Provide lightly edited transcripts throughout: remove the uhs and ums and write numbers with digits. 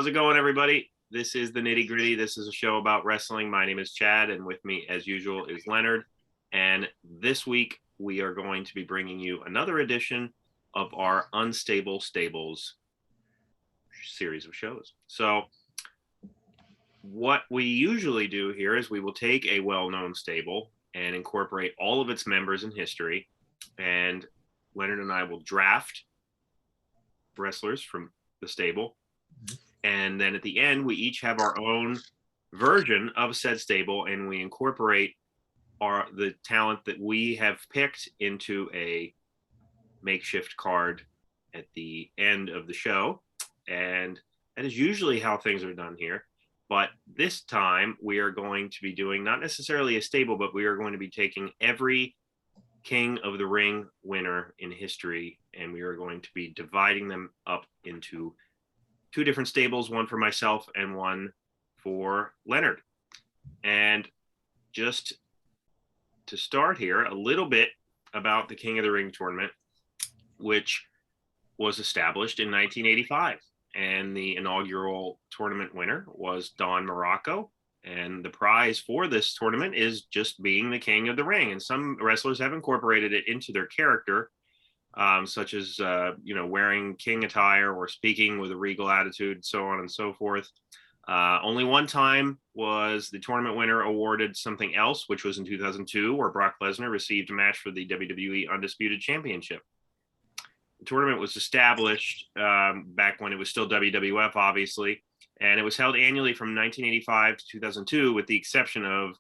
How's it going, everybody? This is the Nitty Gritty. This is a show about wrestling. My name is Chad, and with me, as usual, is Leonard. And this week, we are going to be bringing you another edition of our Unstable Stables series of shows. So, what we usually do here is we will take a well-known stable and incorporate all of its members in history, and Leonard and I will draft wrestlers from the stable. And then at the end, we each have our own version of said stable, and we incorporate the talent that we have picked into a makeshift card at the end of the show. And that is usually how things are done here. But this time, we are going to be doing not necessarily a stable, but we are going to be taking every King of the Ring winner in history, and we are going to be dividing them up into two different stables, one for myself and one for Leonard. And just to start here, a little bit about the King of the Ring tournament, which was established in 1985. And the inaugural tournament winner was Don Morocco. And the prize for this tournament is just being the King of the Ring. And some wrestlers have incorporated it into their character, such as, wearing king attire or speaking with a regal attitude, so on and so forth. Only one time was the tournament winner awarded something else, which was in 2002, where Brock Lesnar received a match for the WWE Undisputed Championship. The tournament was established back when it was still WWF, obviously, and it was held annually from 1985 to 2002, with the exception of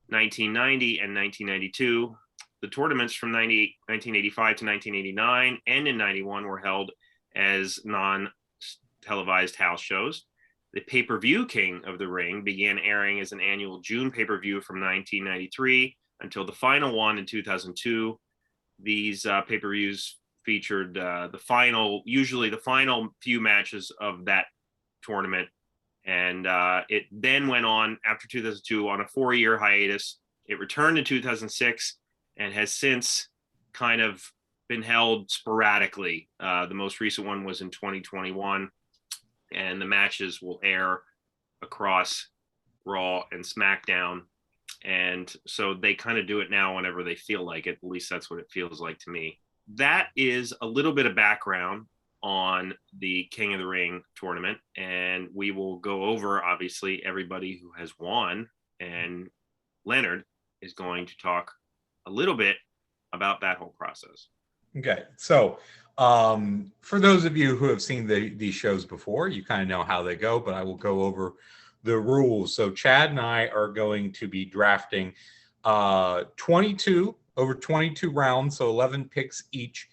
1990 and 1992. The tournaments from 1985 to 1989 and in 91 were held as non-televised house shows. The pay-per-view King of the Ring began airing as an annual June pay-per-view from 1993 until the final one in 2002. These pay-per-views featured usually the final few matches of that tournament. And it then went on after 2002 on a 4-year hiatus. It returned in 2006 and has since kind of been held sporadically. The most recent one was in 2021, and the matches will air across Raw and SmackDown. And so they kind of do it now whenever they feel like it. At least that's what it feels like to me. That is a little bit of background on the King of the Ring tournament, and we will go over, obviously, everybody who has won, and Leonard is going to talk a little bit about that whole process. Okay, so for those of you who have seen these shows before, you kind of know how they go, but I will go over the rules. So Chad and I are going to be drafting 22 rounds, so 11 picks each.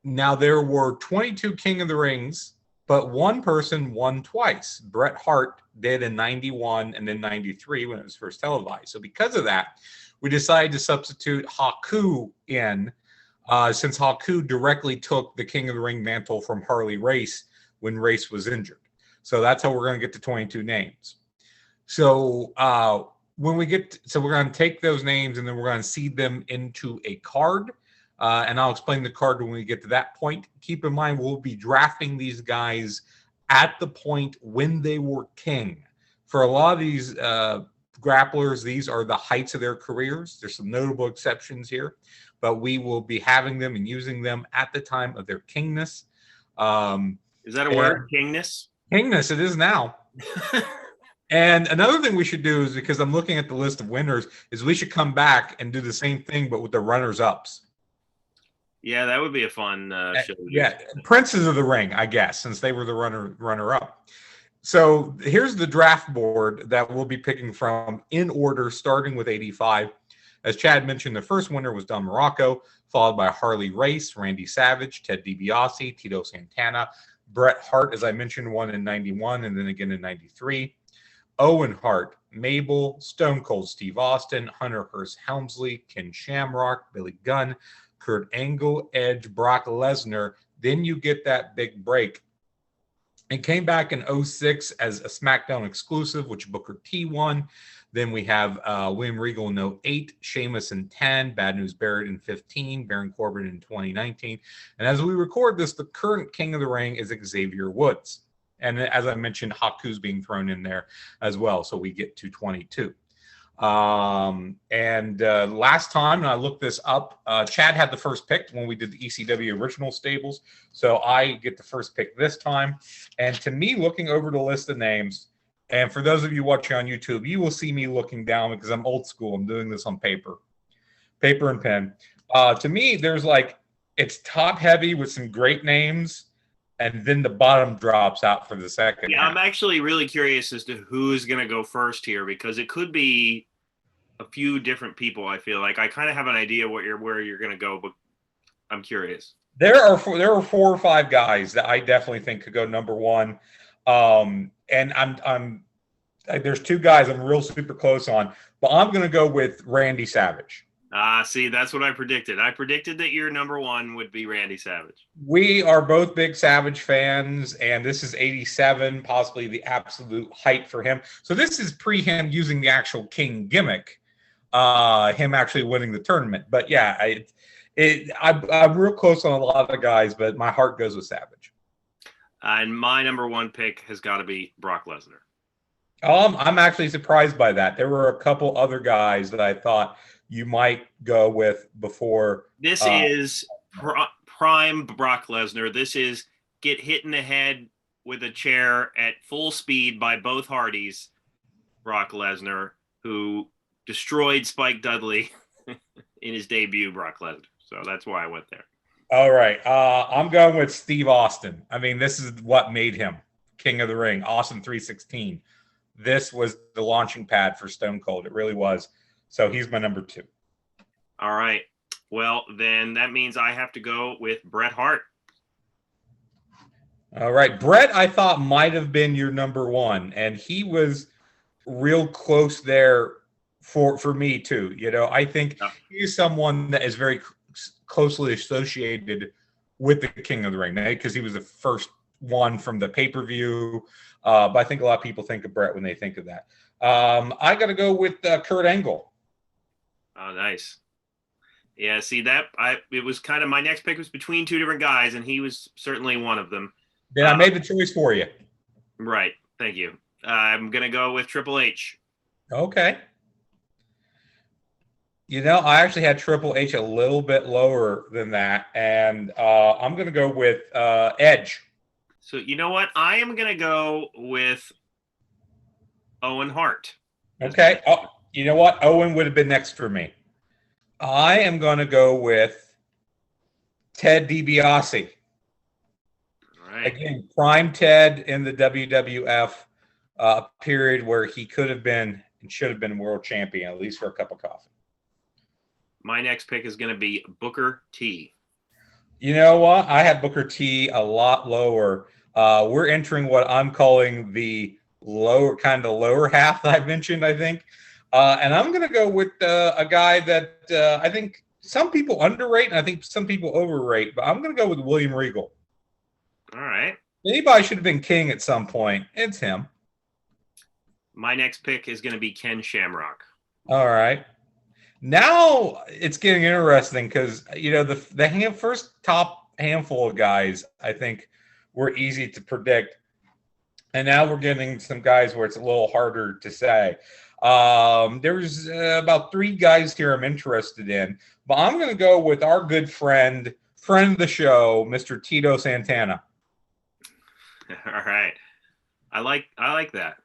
Now, there were 22 King of the Rings, but one person won twice. Bret Hart did in 91 and then 93 when it was first televised. So because of that, we decided to substitute Haku in, since Haku directly took the King of the Ring mantle from Harley Race when Race was injured. So that's how we're going to get to 22 names. So we're going to take those names and then we're going to seed them into a card. And I'll explain the card when we get to that point. Keep in mind, we'll be drafting these guys at the point when they were king. For a lot of these grapplers, these are the heights of their careers. There's some notable exceptions here, but we will be having them and using them at the time of their kingness. Is that a word, kingness? Kingness, it is now. And another thing we should do is, because I'm looking at the list of winners, is we should come back and do the same thing, but with the runners-ups. Yeah, that would be a fun show. Yeah, Princes of the Ring, I guess, since they were the runner-up. So here's the draft board that we'll be picking from in order, starting with 85. As Chad mentioned, the first winner was Don Morocco, followed by Harley Race, Randy Savage, Ted DiBiase, Tito Santana. Bret Hart, as I mentioned, won in 91 and then again in 93. Owen Hart, Mabel, Stone Cold Steve Austin, Hunter Hearst Helmsley, Ken Shamrock, Billy Gunn, Kurt Angle, Edge, Brock Lesnar. Then you get that big break. It came back in 06 as a SmackDown exclusive, which Booker T won. Then we have William Regal in 08, Sheamus in 10, Bad News Barrett in 15, Baron Corbin in 2019. And as we record this, the current King of the Ring is Xavier Woods. And as I mentioned, Haku's being thrown in there as well. So we get to 22. Last time, and I looked this up, Chad had the first pick when we did the ECW original stables. So I get the first pick this time. And to me, looking over the list of names, and for those of you watching on YouTube, you will see me looking down because I'm old school. I'm doing this on paper and pen. To me, there's it's top heavy with some great names, and then the bottom drops out for the second. Yeah, I'm actually really curious as to who's going to go first here, because it could be a few different people. I feel like I kind of have an idea where you're going to go, but I'm curious. There are 4 or 5 guys that I definitely think could go number one. And I'm there's 2 guys I'm real super close on, but I'm going to go with Randy Savage. See, that's what I predicted. I predicted that your number one would be Randy Savage. We are both big Savage fans, and this is 87, possibly the absolute height for him. So this is pre him using the actual King gimmick, him actually winning the tournament. But yeah, I'm real close on a lot of the guys, but my heart goes with Savage. And my number one pick has got to be Brock Lesnar. I'm actually surprised by that. There were a couple other guys that I thought you might go with before. This is prime Brock Lesnar. This is get hit in the head with a chair at full speed by both Hardys. Brock Lesnar, who destroyed Spike Dudley in his debut, Brock Lesnar. So that's why I went there. All right. I'm going with Steve Austin. I mean, this is what made him King of the Ring. Austin 316. This was the launching pad for Stone Cold. It really was. So he's my number 2. All right. Well, then that means I have to go with Bret Hart. All right. Bret, I thought might have been your number 1, and he was real close there for me too. You know, I think he's someone that is very closely associated with the King of the Ring, because he was the first one from the pay-per-view. But I think a lot of people think of Bret when they think of that. I got to go with Kurt Angle. Oh, nice. Yeah, see it was kind of my next pick was between 2 different guys, and he was certainly one of them. Then I made the choice for you. Right. Thank you. I'm going to go with Triple H. Okay. You know, I actually had Triple H a little bit lower than that, and I'm going to go with Edge. So you know what? I am going to go with Owen Hart. Okay. Oh, you know what? Owen would have been next for me. I am going to go with Ted DiBiase. All right. Again, prime Ted in the WWF period where he could have been and should have been world champion, at least for a cup of coffee. My next pick is going to be Booker T. You know what? I had Booker T a lot lower. We're entering what I'm calling the lower half that I mentioned, I think. And I'm going to go with a guy that I think some people underrate and I think some people overrate, but I'm going to go with William Regal. All right. Anybody should have been king at some point. It's him. My next pick is going to be Ken Shamrock. All right. Now it's getting interesting because, you know, the first top handful of guys, I think, were easy to predict. And now we're getting some guys where it's a little harder to say. There's about 3 guys here I'm interested in, but I'm going to go with our good friend of the show, Mr. Tito Santana. All right. I like that.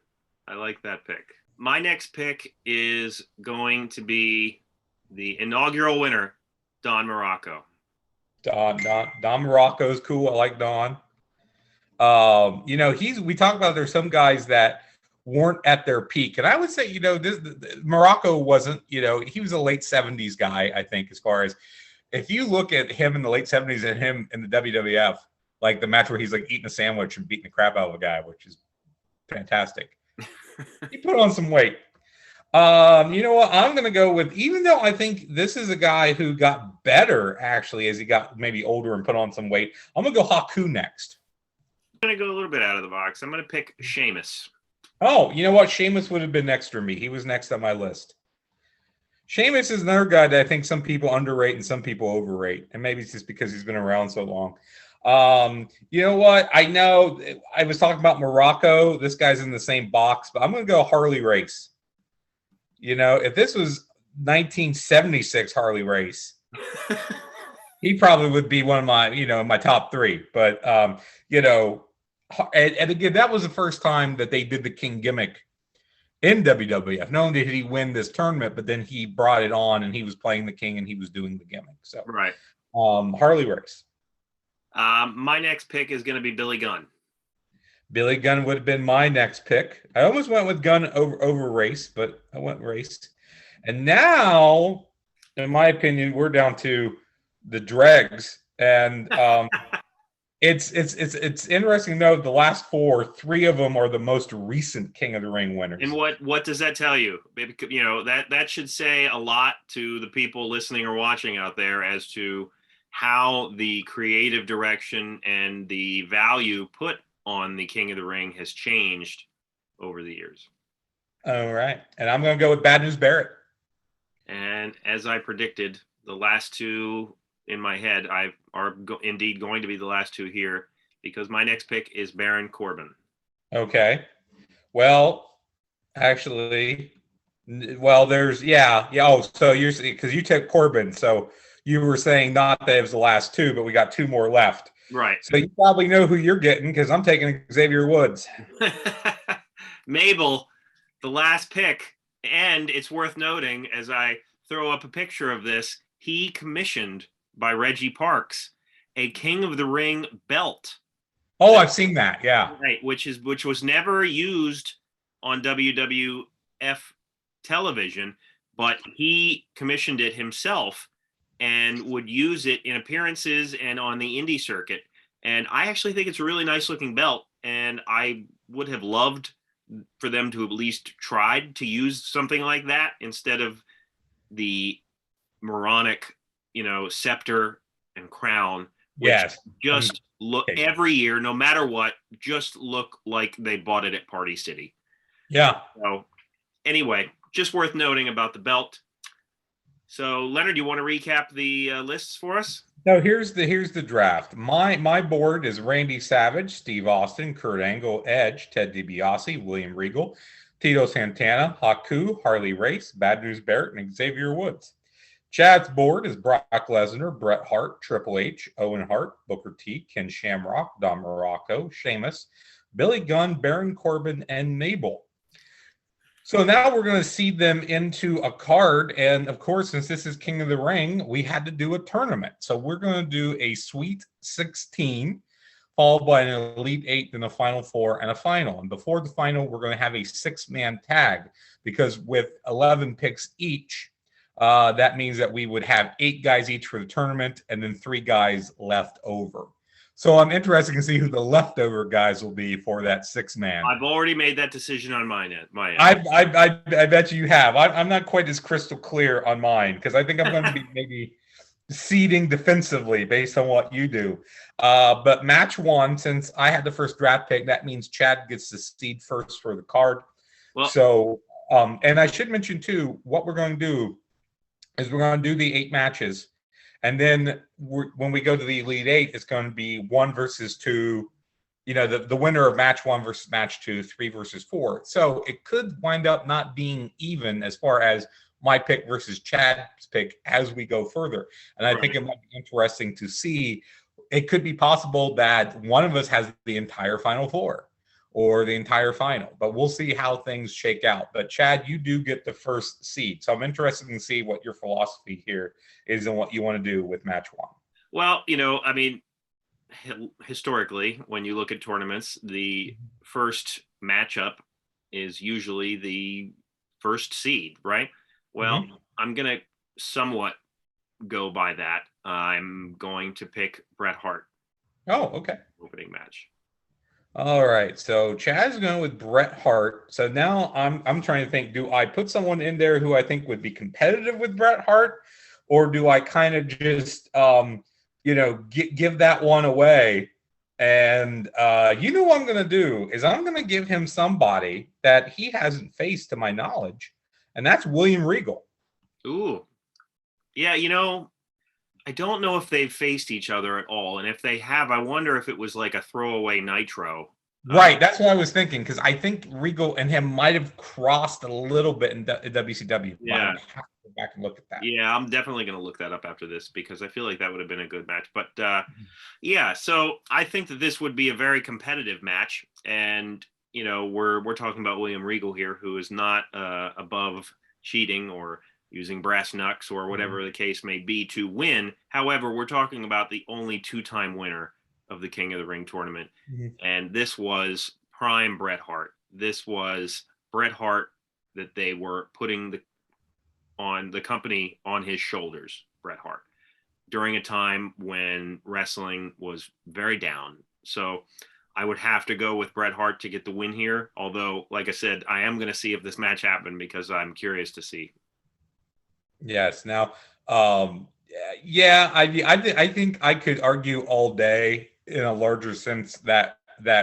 I like that pick. My next pick is going to be the inaugural winner, Don Morocco. Don Morocco is cool. I like Don. You know, we talk about there's some guys that weren't at their peak. And I would say, you know, Morocco wasn't, you know, he was a late 70s guy, I think, as far as if you look at him in the late 70s and him in the WWF, like the match where he's like eating a sandwich and beating the crap out of a guy, which is fantastic. He put on some weight. You know what? I'm going to go with, even though I think this is a guy who got better actually as he got maybe older and put on some weight, I'm going to go Haku next. I'm going to go a little bit out of the box. I'm going to pick Sheamus. Oh, you know what? Sheamus would have been next for me. He was next on my list. Sheamus is another guy that I think some people underrate and some people overrate. And maybe it's just because he's been around so long. You know what? I know I was talking about Morocco. This guy's in the same box, but I'm going to go Harley Race. You know, if this was 1976 Harley Race, he probably would be one of my, my top three. But, and again, that was the first time that they did the King gimmick in WWF. Not only did he win this tournament, but then he brought it on and he was playing the King and he was doing the gimmick. So, Right. Harley Race. My next pick is going to be Billy Gunn. Billy Gunn would have been my next pick. I almost went with Gunn over Race, but I went Race. And now, in my opinion, we're down to the dregs. And it's interesting to note the last three of them are the most recent King of the Ring winners. And what does that tell you? You know, that should say a lot to the people listening or watching out there as to how the creative direction and the value put on the King of the Ring has changed over the years. All right. And I'm going to go with Bad News Barrett. And as I predicted, the last two in my head are indeed going to be the last two here, because my next pick is Baron Corbin. Okay. Well, actually, there's, yeah. Oh, so because you took Corbin. So you were saying not that it was the last two, but we got two more left. Right. So you probably know who you're getting, because I'm taking Xavier Woods. Mabel, the last pick. And it's worth noting, as I throw up a picture of this, he commissioned by Reggie Parks a King of the Ring belt. Oh, I've seen that. Yeah. Right. Which was never used on WWF television, but he commissioned it himself and would use it in appearances and on the indie circuit. And I actually think it's a really nice looking belt. And I would have loved for them to at least tried to use something like that instead of the moronic, scepter and crown, which just look every year, no matter what, just look like they bought it at Party City. Yeah. So anyway, just worth noting about the belt. So Leonard, you want to recap the lists for us? No, here's the draft. My board is Randy Savage, Steve Austin, Kurt Angle, Edge, Ted DiBiase, William Regal, Tito Santana, Haku, Harley Race, Bad News Barrett, and Xavier Woods. Chad's board is Brock Lesnar, Bret Hart, Triple H, Owen Hart, Booker T, Ken Shamrock, Don Morocco, Sheamus, Billy Gunn, Baron Corbin, and Mabel. So now we're going to seed them into a card. And of course, since this is King of the Ring, we had to do a tournament. So we're going to do a Sweet 16, followed by an Elite 8, then a Final 4, and a Final. And before the Final, we're going to have a 6-man tag, because with 11 picks each, that means that we would have 8 guys each for the tournament and then 3 guys left over. So I'm interested to see who the leftover guys will be for that 6-man. I've already made that decision on my end. I bet you have. I'm not quite as crystal clear on mine, because I think I'm going to be maybe seeding defensively based on what you do. But match 1, since I had the first draft pick, that means Chad gets to seed first for the card. Well, so, and I should mention too, what we're going to do is we're going to do the 8 matches. And then when we go to the Elite 8, it's going to be 1 versus 2, the winner of match 1 versus match 2, 3 versus 4. So it could wind up not being even as far as my pick versus Chad's pick as we go further. And I think it might be interesting to see. It could be possible that one of us has the entire Final 4 or the entire final, but we'll see how things shake out. But Chad, you do get the first seed. So I'm interested in see what your philosophy here is and what you want to do with match 1. Well, historically, when you look at tournaments, the first matchup is usually the first seed, right? Well, I'm going to somewhat go by that. I'm going to pick Bret Hart. Oh, okay. Opening match. All right, so Chad's going with Bret Hart. So now I'm trying to think, do I put someone in there who I think would be competitive with Bret Hart, or do I kind of just give that one away? And what I'm going to do is I'm going to give him somebody that he hasn't faced to my knowledge, and that's William Regal. Ooh. Yeah, I don't know if they've faced each other at all, and if they have, I wonder if it was like a throwaway Nitro. Right, that's what I was thinking, because I think Regal and him might have crossed a little bit in WCW. But I Yeah. would have to go back and look at that. Yeah, I'm definitely going to look that up after this because I feel like that would have been a good match. But yeah, so I think that this would be a very competitive match, and we're talking about William Regal here, who is not above cheating or using brass knucks or whatever the case may be to win. However, we're talking about the only two-time winner of the King of the Ring tournament, and this was prime Bret Hart. This was Bret Hart that they were putting on the company on his shoulders, Bret Hart, during a time when wrestling was very down. So I would have to go with Bret Hart to get the win here. Although, like I said, I am going to see if this match happened because I'm curious to see. Yes. Now, yeah, I think I could argue all day in a larger sense that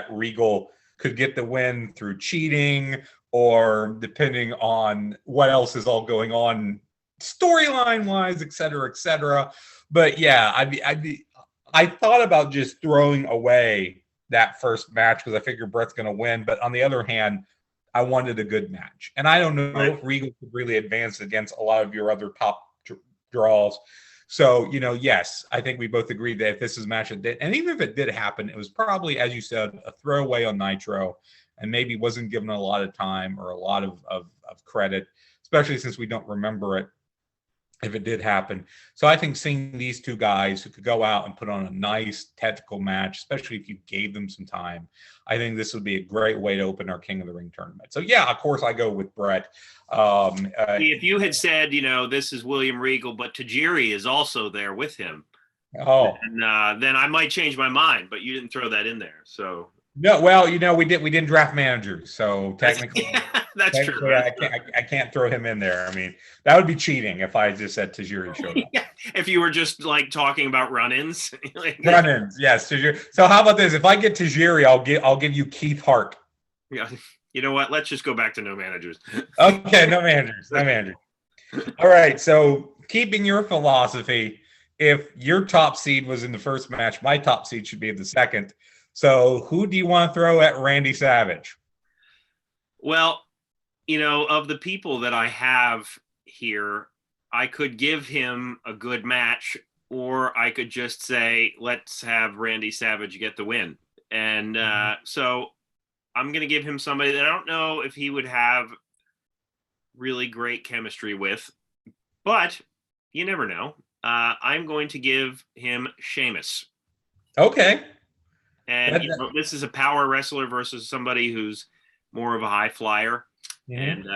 Regal could get the win through cheating, or depending on what else is all going on storyline wise, et cetera, et cetera. But yeah, I thought about just throwing away that first match because I figured Bret's going to win. But on the other hand, I wanted a good match. And I don't know if Regal could really advance against a lot of your other top draws. So, yes, I think we both agreed that if this is a match that did, and even if it did happen, it was probably, as you said, a throwaway on Nitro and maybe wasn't given a lot of time or a lot of credit, especially since we don't remember it if it did happen. So I think seeing these two guys who could go out and put on a nice technical match, especially if you gave them some time, I think this would be a great way to open our King of the Ring tournament. So yeah, of course I go with Bret. If you had said, this is William Regal, but Tajiri is also there with him, then I might change my mind, but you didn't throw that in there. So no, well, we didn't draft managers, so technically that's true. I can't throw him in there. I mean, that would be cheating if I just said Tajiri showed up. Yeah, if you were just like talking about run-ins. Run-ins, yes, Tajiri. So how about this? If I get Tajiri, I'll give you Keith Hart. Yeah, you know what? Let's just go back to no managers. Okay, no managers, no managers. All right, so keeping your philosophy, if your top seed was in the first match, my top seed should be in the second. So who do you want to throw at Randy Savage? Well, of the people that I have here, I could give him a good match, or I could just say, let's have Randy Savage get the win. And so I'm going to give him somebody that I don't know if he would have really great chemistry with, but you never know. I'm going to give him Sheamus. Okay. And this is a power wrestler versus somebody who's more of a high flyer. And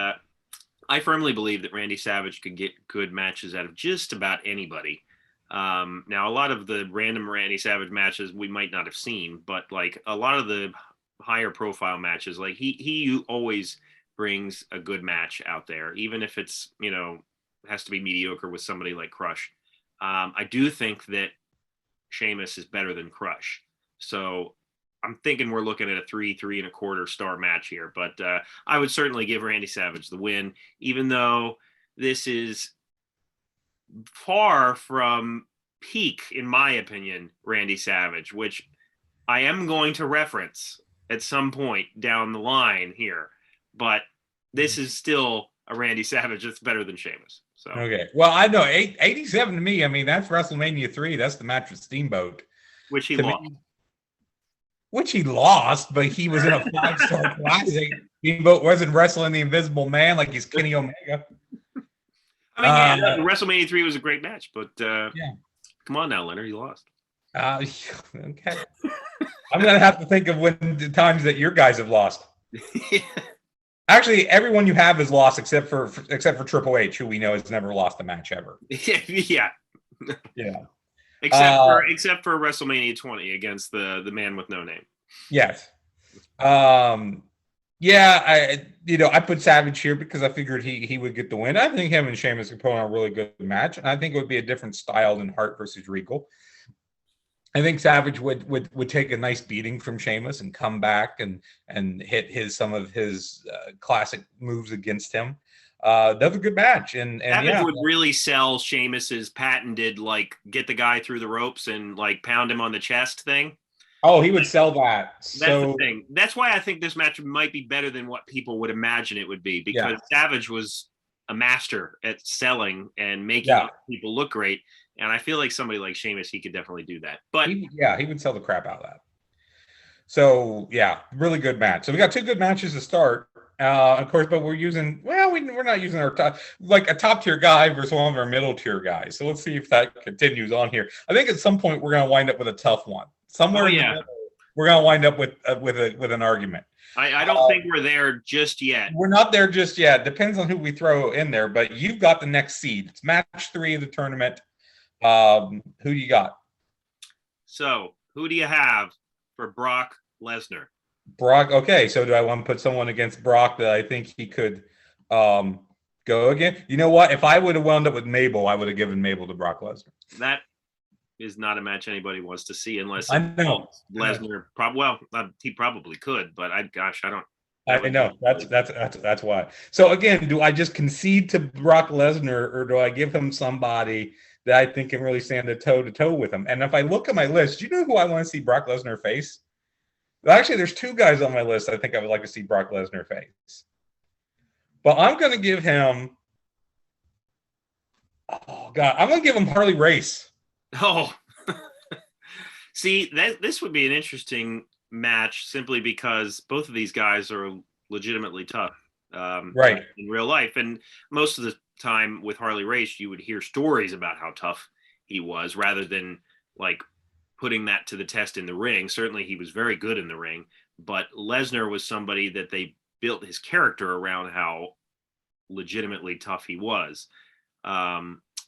I firmly believe that Randy Savage could get good matches out of just about anybody. Now, a lot of the random Randy Savage matches we might not have seen, but like a lot of the higher profile matches, like he always brings a good match out there, even if it's, has to be mediocre with somebody like Crush. I do think that Sheamus is better than Crush. So I'm thinking we're looking at a 3.25 star match here, but I would certainly give Randy Savage the win, even though this is far from peak, in my opinion, Randy Savage, which I am going to reference at some point down the line here, but this is still a Randy Savage that's better than Sheamus. So okay, well, I know 87 to me. I mean, that's WrestleMania 3. That's the match with Steamboat, which he lost. Which he lost, but he was in a 5-star classic. Steamboat wasn't wrestling the Invisible Man like he's Kenny Omega. I mean, WrestleMania 3 was a great match, but come on now, Leonard, you lost. Okay. I'm going to have to think of the times that your guys have lost. Actually, everyone you have is lost except for Triple H, who we know has never lost a match ever. Yeah. Except for WrestleMania 20 against the man with no name. Yes. I put Savage here because I figured he would get the win. I think him and Sheamus could put on a really good match, and I think it would be a different style than Hart versus Regal. I think Savage would take a nice beating from Sheamus and come back and hit some of his classic moves against him. that was a good match. And Savage yeah, would really sell Sheamus's patented, like, get the guy through the ropes and, like, pound him on the chest thing. oh, he would sell that. That's the So thing. That's why I think this match might be better than what people would imagine it would be, because yeah, Savage was a master at selling and making yeah, people look great. And I feel like somebody like Sheamus, he could definitely do that. But he would sell the crap out of that. So yeah, really good match. So we got two good matches to start. Of course, but we're not using our top, like a top tier guy versus one of our middle tier guys. So let's see if that continues on here. I think at some point we're going to wind up with a tough one. Somewhere in the middle, we're going to wind up with an argument. I don't think we're there just yet. We're not there just yet. Depends on who we throw in there. But you've got the next seed. It's match 3 of the tournament. Who do you got? So who do you have for Brock Lesnar? Brock. Okay, so do I want to put someone against Brock that I think he could go again? You know what? If I would have wound up with Mabel, I would have given Mabel to Brock Lesnar. That is not a match anybody wants to see unless I know Lesnar. He probably could, but I don't. I know that's why. So again, do I just concede to Brock Lesnar, or do I give him somebody that I think can really stand toe to toe with him? And if I look at my list, do you know who I want to see Brock Lesnar face? Actually, there's two guys on my list I think I would like to see Brock Lesnar face. But I'm going to give him. Oh God, I'm going to give him Harley Race. Oh, see, this would be an interesting match simply because both of these guys are legitimately tough, right, in real life. And most of the time with Harley Race, you would hear stories about how tough he was rather than like putting that to the test in the ring. Certainly he was very good in the ring, but Lesnar was somebody that they built his character around how legitimately tough he was.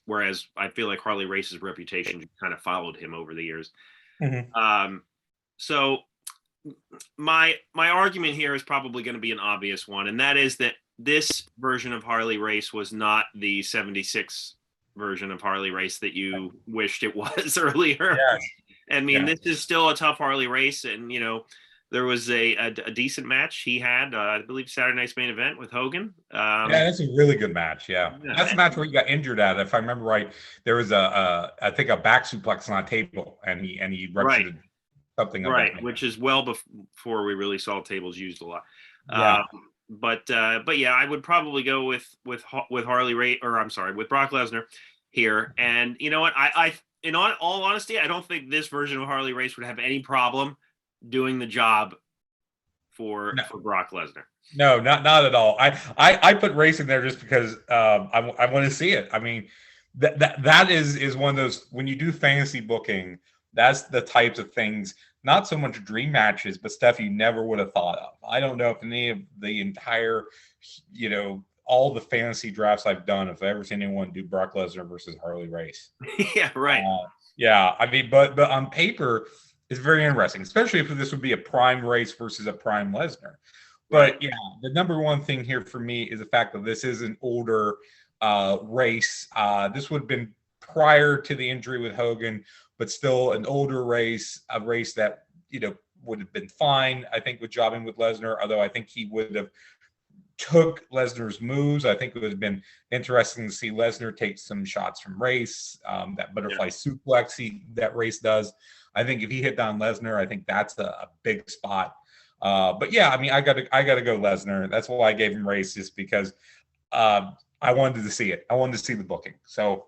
Whereas I feel like Harley Race's reputation kind of followed him over the years. Mm-hmm. So my argument here is probably going to be an obvious one, and that is that this version of Harley Race was not the 76 version of Harley Race that you wished it was earlier. Yes. I mean, this is still a tough Harley Race, and there was a decent match he had, I believe, Saturday Night's Main Event with Hogan. Yeah, that's a really good match. Yeah, that's a match where he got injured at. If I remember right, there was I think a back suplex on a table, and he ruptured something. Right, which is well before we really saw tables used a lot. Yeah. But yeah, I would probably go with Harley Race, or I'm sorry, with Brock Lesnar here. And you know what? In all honesty, I don't think this version of Harley Race would have any problem doing the job for Brock Lesnar. No, not at all. I put Race in there just because I want to see it. I mean, that is one of those, when you do fantasy booking, that's the types of things, not so much dream matches, but stuff you never would have thought of. I don't know if any of the entire, all the fantasy drafts I've done, if I ever seen anyone do Brock Lesnar versus Harley Race. Yeah, right. Yeah, I mean, but on paper, it's very interesting, especially if this would be a prime Race versus a prime Lesnar. But yeah, the number one thing here for me is the fact that this is an older Race. This would have been prior to the injury with Hogan, but still an older Race, a Race that would have been fine, I think, with jobbing with Lesnar. Although I think he would have took Lesnar's moves. I think it would have been interesting to see Lesnar take some shots from Race, that butterfly suplex that Race does. I think if he hit down Lesnar, I think that's a big spot. But yeah, I mean, I gotta go Lesnar. That's why I gave him Race, just because I wanted to see it. I wanted to see the booking. So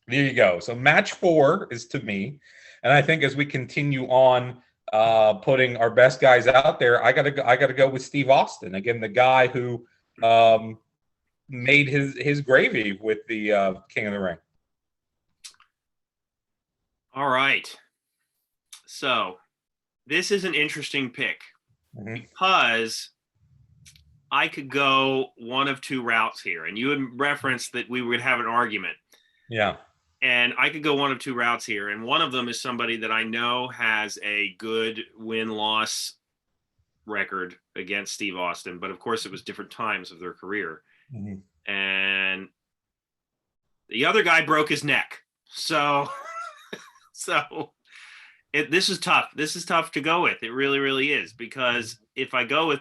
there you go. So match 4 is to me, and I think as we continue on putting our best guys out there, I gotta go with Steve Austin again, the guy who made his gravy with the King of the Ring. All right. So this is an interesting pick because I could go one of two routes here, and you had referenced that we would have an argument. Yeah. And I could go one of two routes here. And one of them is somebody that I know has a good win-loss record against Steve Austin. But, of course, it was different times of their career. Mm-hmm. And the other guy broke his neck. So this is tough. This is tough to go with. It really, really is. Because if I go with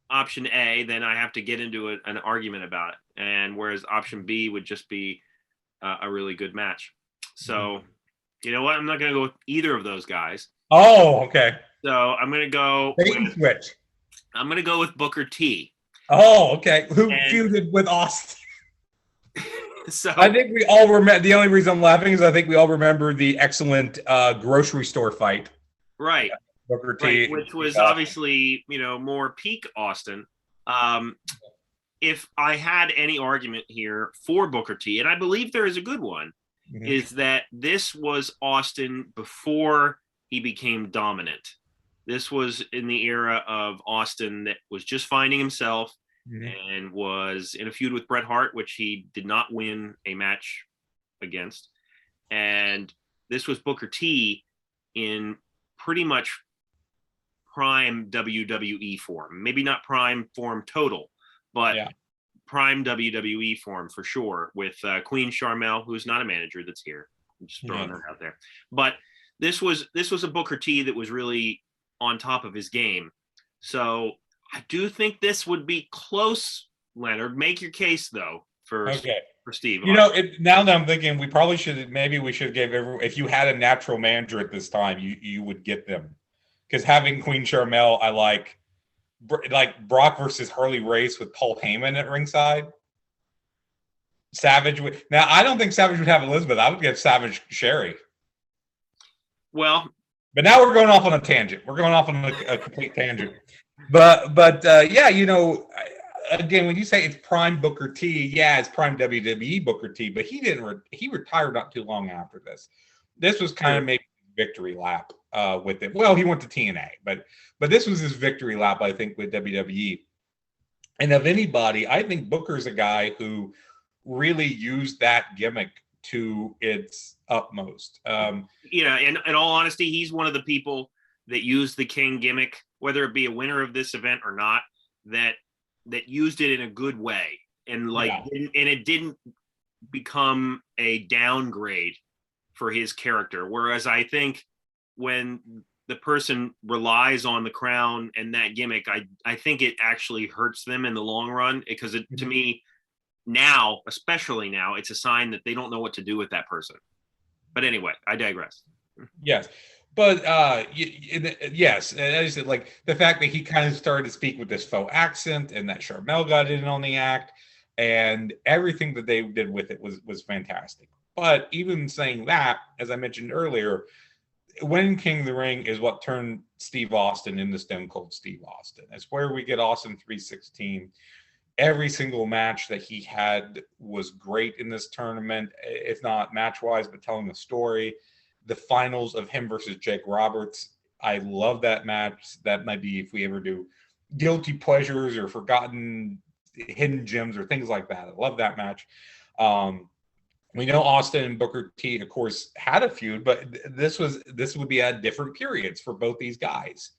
option A, then I have to get into an argument about it. And whereas option B would just be a really good match. So, you know what? I'm not going to go with either of those guys. Oh, okay. So I'm going to go with switch. I'm going to go with Booker T. Oh, okay. Who feuded with Austin? So I think we all remember. The only reason I'm laughing is I think we all remember the excellent grocery store fight. Right. Booker T, right, which was obviously, more peak Austin. If I had any argument here for Booker T, and I believe there is a good one, is that this was Austin before he became dominant. This was in the era of Austin that was just finding himself and was in a feud with Bret Hart, which he did not win a match against. And this was Booker T in pretty much prime WWE form. Maybe not prime form total, but prime WWE form for sure, with Queen Sharmell, who's not a manager that's here. I'm just throwing that out there. But this was a Booker T that was really on top of his game. So I do think this would be close, Leonard. Make your case, though, for Steve. Now that I'm thinking, we should give everyone, if you had a natural manager at this time, you would get them. Because having Queen Sharmell, I like Brock versus Harley Race with Paul Heyman at ringside. Savage would. Now, I don't think Savage would have Elizabeth. I would give Savage Sherry. Well, but now we're going off on a tangent. We're going off on a complete tangent. But again, when you say it's prime Booker T, it's prime WWE Booker T, but he retired not too long after this. This was kind of maybe victory lap with it. Well, he went to TNA, but this was his victory lap, I think, with WWE. And of anybody, I think Booker's a guy who really used that gimmick to its utmost. In all honesty, he's one of the people that used the King gimmick, whether it be a winner of this event or not, that used it in a good way, and it didn't become a downgrade for his character. Whereas I think when the person relies on the crown and that gimmick, I think it actually hurts them in the long run, because to me now, especially now, it's a sign that they don't know what to do with that person. But anyway, I digress. Yes. But yes, as I said, like the fact that he kind of started to speak with this faux accent, and that Sharmell got in on the act, and everything that they did with it was fantastic. But even saying that, as I mentioned earlier, winning King of the Ring is what turned Steve Austin into Stone Cold Steve Austin. That's where we get Austin 316. Every single match that he had was great in this tournament, if not match-wise, but telling the story. The finals of him versus Jake Roberts, I love that match. That might be, if we ever do guilty pleasures or forgotten hidden gems or things like that, I love that match. We know Austin and Booker T, of course, had a feud, but this would be at different periods for both these guys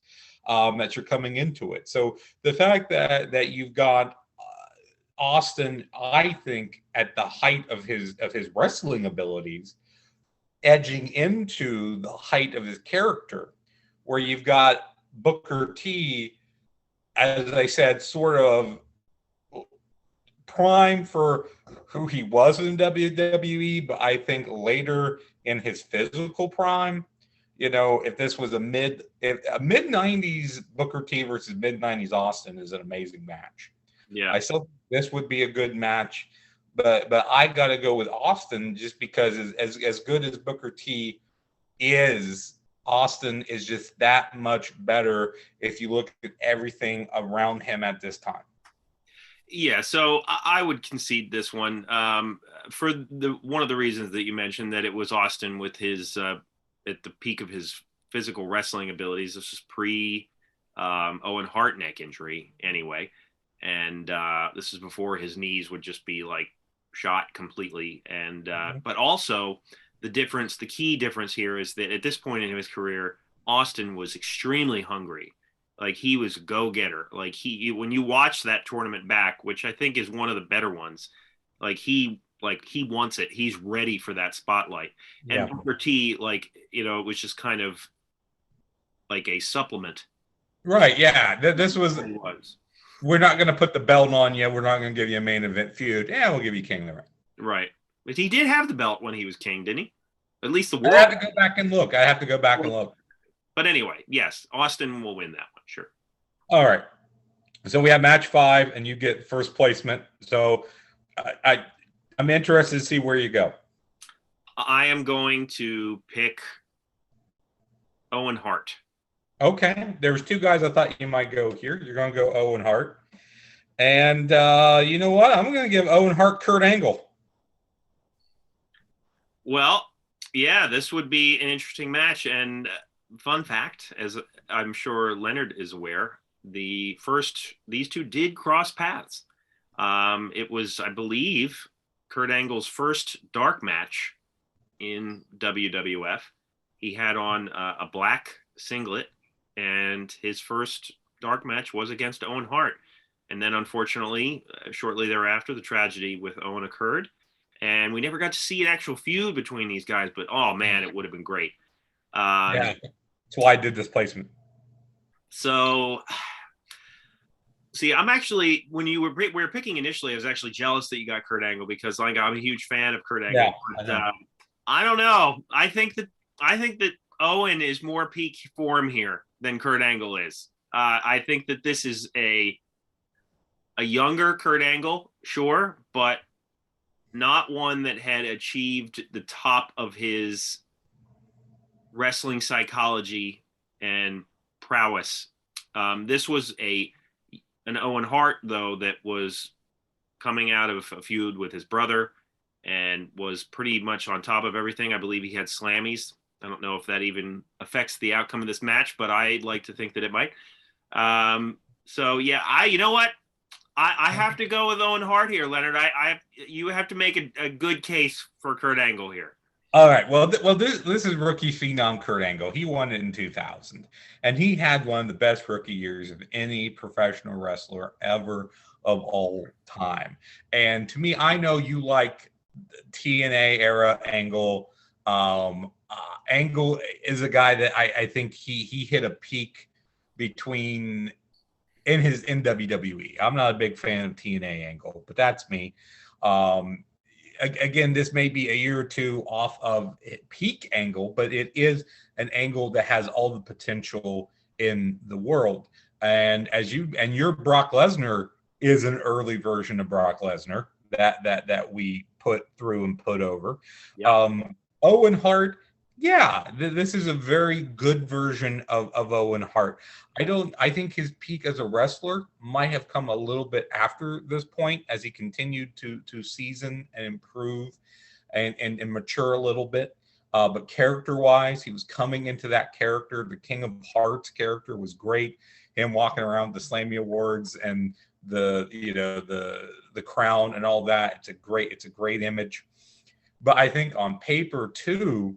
that you're coming into it. So the fact that you've got Austin, I think, at the height of his wrestling abilities, edging into the height of his character, where you've got Booker T, as I said, sort of prime for who he was in WWE, but I think later in his physical prime, if this was a mid 90s Booker T versus mid 90s Austin is an amazing match. Yeah, I still think this would be a good match. But I got to go with Austin, just because as good as Booker T is, Austin is just that much better if you look at everything around him at this time. Yeah, so I would concede this one for one of the reasons that you mentioned, that it was Austin with his at the peak of his physical wrestling abilities. This was pre Owen Hart neck injury anyway, and this is before his knees would just be like shot completely. And but also the key difference here is that at this point in his career, Austin was extremely hungry. Like, he was a go-getter. Like, when you watch that tournament back, which I think is one of the better ones, he wants it. He's ready for that spotlight. And Booker T, it was just kind of like a supplement. Right. Yeah. This was. we're not going to put the belt on you. We're not going to give you a main event feud. Yeah, we'll give you King of the Ring. Right. But he did have the belt when he was king, didn't he? At least the I world. have to go back and look. But anyway, yes, Austin will win that one, sure. All right. So we have match 5, and you get first placement. So I'm interested to see where you go. I am going to pick Owen Hart. Okay. There's 2 guys I thought you might go here. You're going to go Owen Hart. And you know what? I'm going to give Owen Hart Kurt Angle. Well, yeah, this would be an interesting match. And fun fact, as I'm sure Leonard is aware, these 2 did cross paths. It was, I believe, Kurt Angle's first dark match in WWF. He had on a black singlet, and his first dark match was against Owen Hart. And then, unfortunately, shortly thereafter, the tragedy with Owen occurred, and we never got to see an actual feud between these guys. But oh man, it would have been great. Yeah, that's why I did this placement. So, see, I'm actually, when we were picking initially, I was actually jealous that you got Kurt Angle because I'm a huge fan of Kurt Angle. Yeah, but, I don't know. I think that Owen is more peak form here than Kurt Angle is. I think that this is a younger Kurt Angle, sure, but not one that had achieved the top of his wrestling psychology and prowess. This was an Owen Hart, though, that was coming out of a feud with his brother and was pretty much on top of everything. I believe he had slammies. I don't know if that even affects the outcome of this match, but I like to think that it might. So yeah, you know what? I have to go with Owen Hart here, Leonard. You have to make a good case for Kurt Angle here. All right. Well, this is rookie phenom Kurt Angle. He won it in 2000, and he had one of the best rookie years of any professional wrestler ever of all time. And to me, I know you like TNA era Angle. Angle is a guy that I think he hit a peak between in WWE. I'm not a big fan of TNA Angle, but that's me. Again, this may be a year or 2 off of peak Angle, but it is an Angle that has all the potential in the world. And your Brock Lesnar is an early version of Brock Lesnar that we put through and put over. Yep. Owen Hart, yeah, this is a very good version of Owen Hart. I think his peak as a wrestler might have come a little bit after this point as he continued to season and improve and mature a little bit. But character-wise, he was coming into that character. The King of Hearts character was great. Him walking around the Slammy Awards and the crown and all that. It's a great image. But I think on paper too,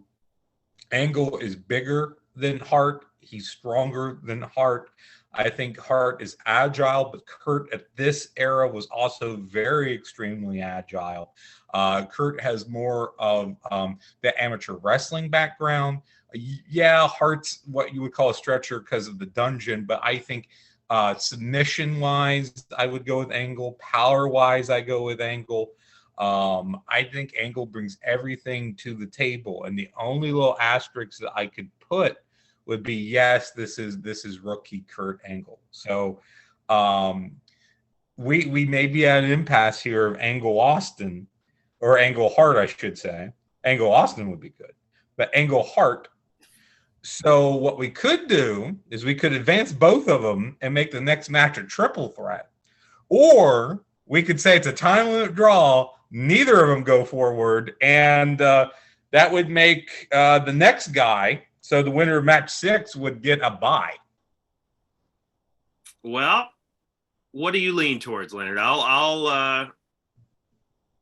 Angle is bigger than Hart. He's stronger than Hart. I think Hart is agile, but Kurt at this era was also very extremely agile. Kurt has more of the amateur wrestling background. Yeah, Hart's what you would call a stretcher because of the dungeon, but I think submission-wise, I would go with Angle. Power-wise, I go with Angle. I think Angle brings everything to the table, and the only little asterisk that I could put would be, yes, this is rookie Kurt Angle. So we may be at an impasse here of Angle Austin, or Angle Hart, I should say. Angle Austin would be good, but Angle Hart. So what we could do is we could advance both of them and make the next match a triple threat, or we could say it's a time limit draw. Neither of them go forward, and that would make the next guy. So the winner of match 6 would get a bye. Well, what do you lean towards, Leonard? I'll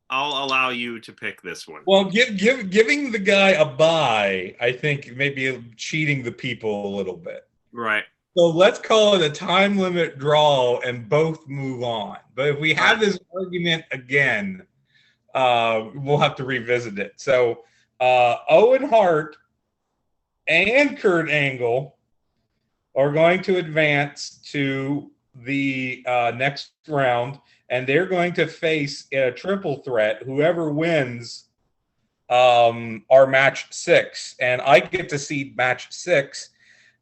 allow you to pick this one. Well, giving the guy a bye, I think maybe cheating the people a little bit. Right. So let's call it a time limit draw and both move on. But if we have this argument again, we'll have to revisit it. So Owen Hart and Kurt Angle are going to advance to the next round, and they're going to face in a triple threat. Whoever wins our match 6, and I get to seed match 6,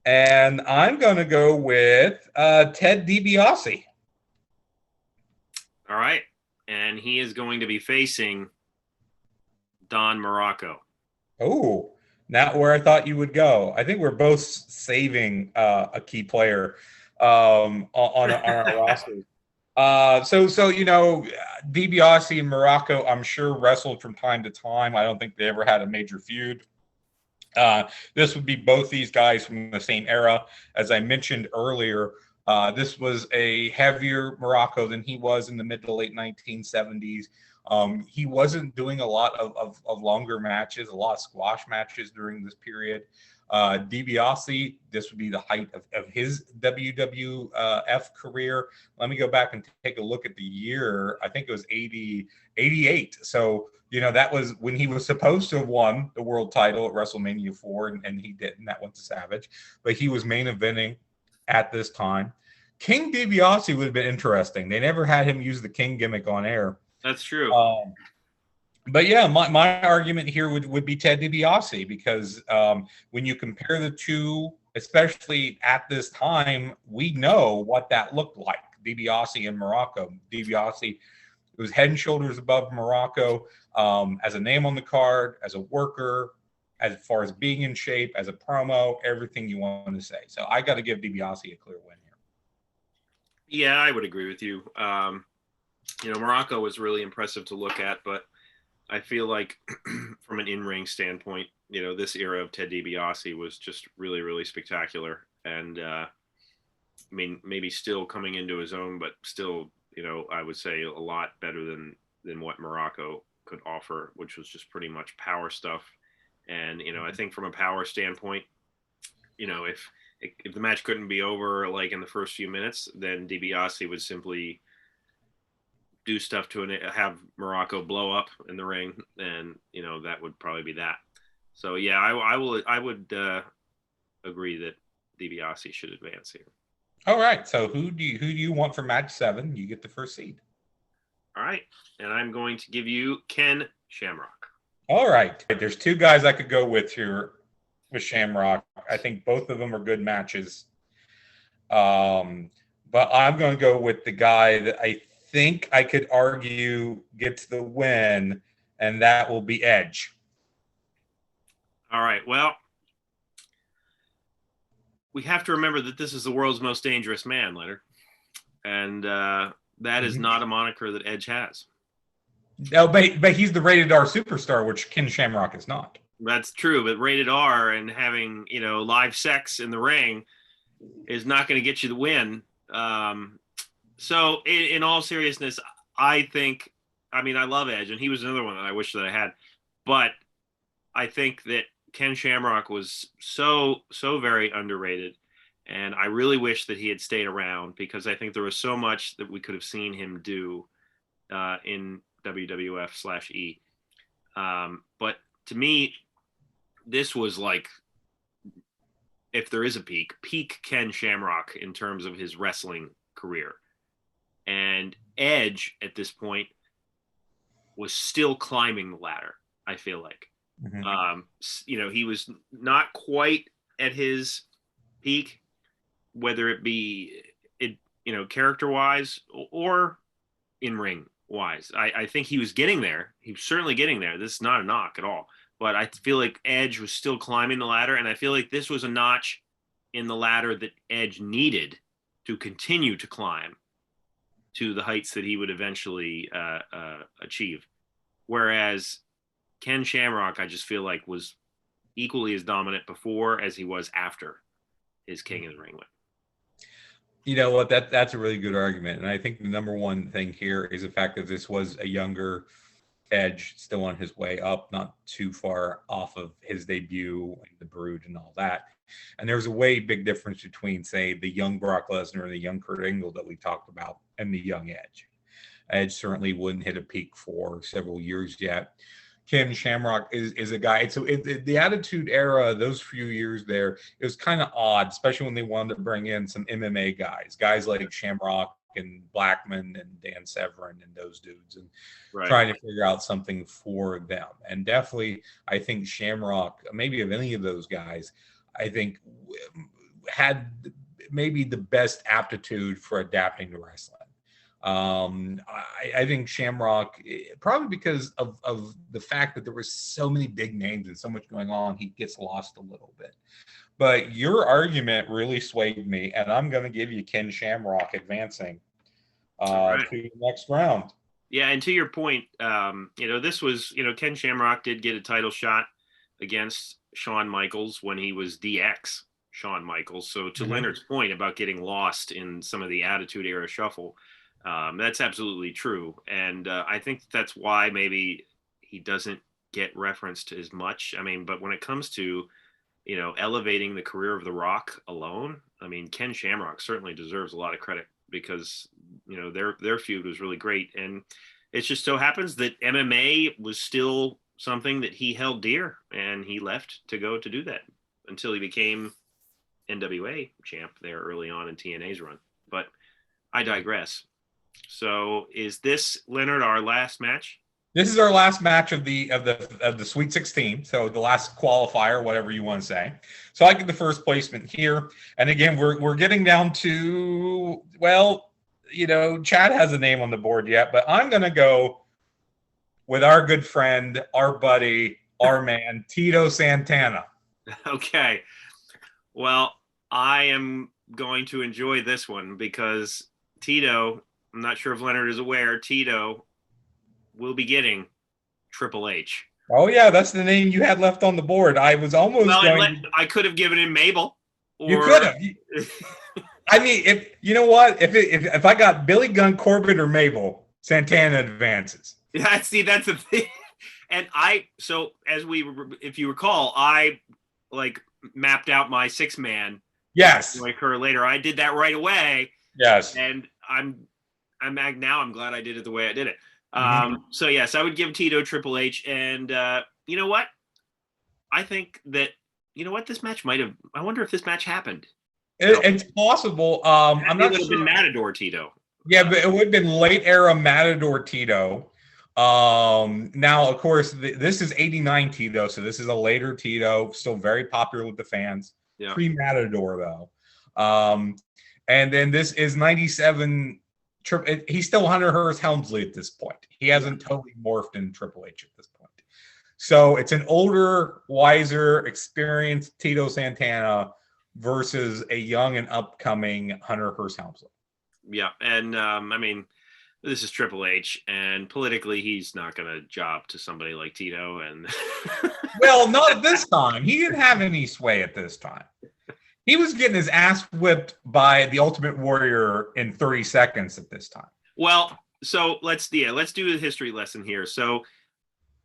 and I'm going to go with Ted DiBiase. All right. And he is going to be facing Don Morocco. Oh, not where I thought you would go. I think we're both saving a key player on our roster. So you know, DiBiase and Morocco, I'm sure wrestled from time to time. I don't think they ever had a major feud. This would be both these guys from the same era. As I mentioned earlier, this was a heavier Morocco than he was in the mid to late 1970s. He wasn't doing a lot of longer matches, a lot of squash matches during this period. DiBiase, this would be the height of his WWF career. Let me go back and take a look at the year. I think it was 88. So, you know, that was when he was supposed to have won the world title at WrestleMania 4, and he didn't. That went to Savage. But he was main eventing at this time. King DiBiase would have been interesting. They never had him use the King gimmick on air. That's true. But yeah, my argument here would be Ted DiBiase, because when you compare the two, especially at this time, we know what that looked like. DiBiase and Morocco. DiBiase was head and shoulders above Morocco as a name on the card, as a worker, as far as being in shape, as a promo, everything you want to say. So I got to give DiBiase a clear win here. Yeah, I would agree with you. You know, Morocco was really impressive to look at, but I feel like from an in-ring standpoint, you know, this era of Ted DiBiase was just really, really spectacular. And I mean, maybe still coming into his own, but still, you know, I would say a lot better than what Morocco could offer, which was just pretty much power stuff. And, you know, I think from a power standpoint, you know, if the match couldn't be over like in the first few minutes, then DiBiase would simply do stuff to have Morocco blow up in the ring, and you know that would probably be that. So yeah, I would agree that DiBiase should advance here. All right, so who do you want for match 7? You get the first seed. All right, and I'm going to give you Ken Shamrock. All right, there's 2 guys I could go with here with Shamrock. I think both of them are good matches. But I'm going to go with the guy that I think I could argue gets the win, and that will be Edge. All right, well, we have to remember that this is the world's most dangerous man, Leonard, and that is not a moniker that Edge has. No, but he's the rated R superstar, which Ken Shamrock is not. That's true, but rated R and having, you know, live sex in the ring is not going to get you the win. So in all seriousness, I think, I mean, I love Edge, and he was another one that I wish that I had, but I think that Ken Shamrock was so very underrated, and I really wish that he had stayed around, because I think there was so much that we could have seen him do in WWF/E. But to me, this was like, if there is a peak Ken Shamrock in terms of his wrestling career. And Edge at this point was still climbing the ladder, I feel like. Mm-hmm. You know, he was not quite at his peak, whether it be, you know, character-wise or in-ring wise. I think he was getting there. He was certainly getting there. This is not a knock at all. But I feel like Edge was still climbing the ladder, and I feel like this was a notch in the ladder that Edge needed to continue to climb to the heights that he would eventually achieve. Whereas Ken Shamrock, I just feel like, was equally as dominant before as he was after his King of the Ring win. You know what? That's a really good argument. And I think the number one thing here is the fact that this was a younger Edge, still on his way up, not too far off of his debut, the Brood and all that. And there's a way big difference between, say, the young Brock Lesnar and the young Kurt Angle that we talked about and the young Edge. Edge certainly wouldn't hit a peak for several years yet. Ken Shamrock is a guy. So the Attitude Era, those few years there, it was kind of odd, especially when they wanted to bring in some MMA guys like Shamrock and Blackman and Dan Severn and those dudes, and trying to figure out something for them. And definitely, I think Shamrock, maybe of any of those guys, I think had maybe the best aptitude for adapting to wrestling. I think Shamrock, probably because of the fact that there was so many big names and so much going on, he gets lost a little bit. But your argument really swayed me, and I'm going to give you Ken Shamrock advancing to the next round. Yeah, and to your point, this was, Ken Shamrock did get a title shot against Shawn Michaels when he was DX Shawn Michaels. So to Leonard's point about getting lost in some of the Attitude Era shuffle, that's absolutely true. And I think that's why maybe he doesn't get referenced as much. I mean, but when it comes to, elevating the career of The Rock alone, I mean, Ken Shamrock certainly deserves a lot of credit because, their feud was really great. And it just so happens that MMA was still something that he held dear, and he left to go to do that until he became NWA champ there early on in TNA's run. But I digress. So is this, Leonard, our last match? This is our last match of the Sweet 16. So the last qualifier, whatever you want to say. So I get the first placement here. And again, we're getting down to, well, Chad has a name on the board yet, but I'm going to go with our good friend, our buddy, our man, Tito Santana. Okay. Well, I am going to enjoy this one because Tito, I'm not sure if Leonard is aware, Tito will be getting Triple H. Oh, yeah, that's the name you had left on the board. I was almost I could have given him Mabel. You could have. I mean, if you know what? If I got Billy Gunn, Corbin, or Mabel, Santana advances. Yeah, see, that's the thing. And if you recall, I mapped out my 6-man. Yes. Like her later. I did that right away. Yes. And I'm glad I did it the way I did it. So yes, I would give Tito Triple H. And you know what? I think that, this match I wonder if this match happened. It's possible. I'm not sure. It would have been Matador Tito. Yeah, but it would have been late era Matador Tito. Now, of course, this is 89 Tito, so this is a later Tito, still very popular with the fans. Yeah. Pre-Matador, though. And then this is 97. He's still Hunter Hearst Helmsley at this point. He hasn't totally morphed in Triple H at this point. So it's an older, wiser, experienced Tito Santana versus a young and upcoming Hunter Hearst Helmsley. Yeah, and I mean, this is Triple H, and politically, he's not going to job to somebody like Tito. And well, not at this time. He didn't have any sway at this time. He was getting his ass whipped by the Ultimate Warrior in 30 seconds at this time. Well, so let's do the history lesson here. So,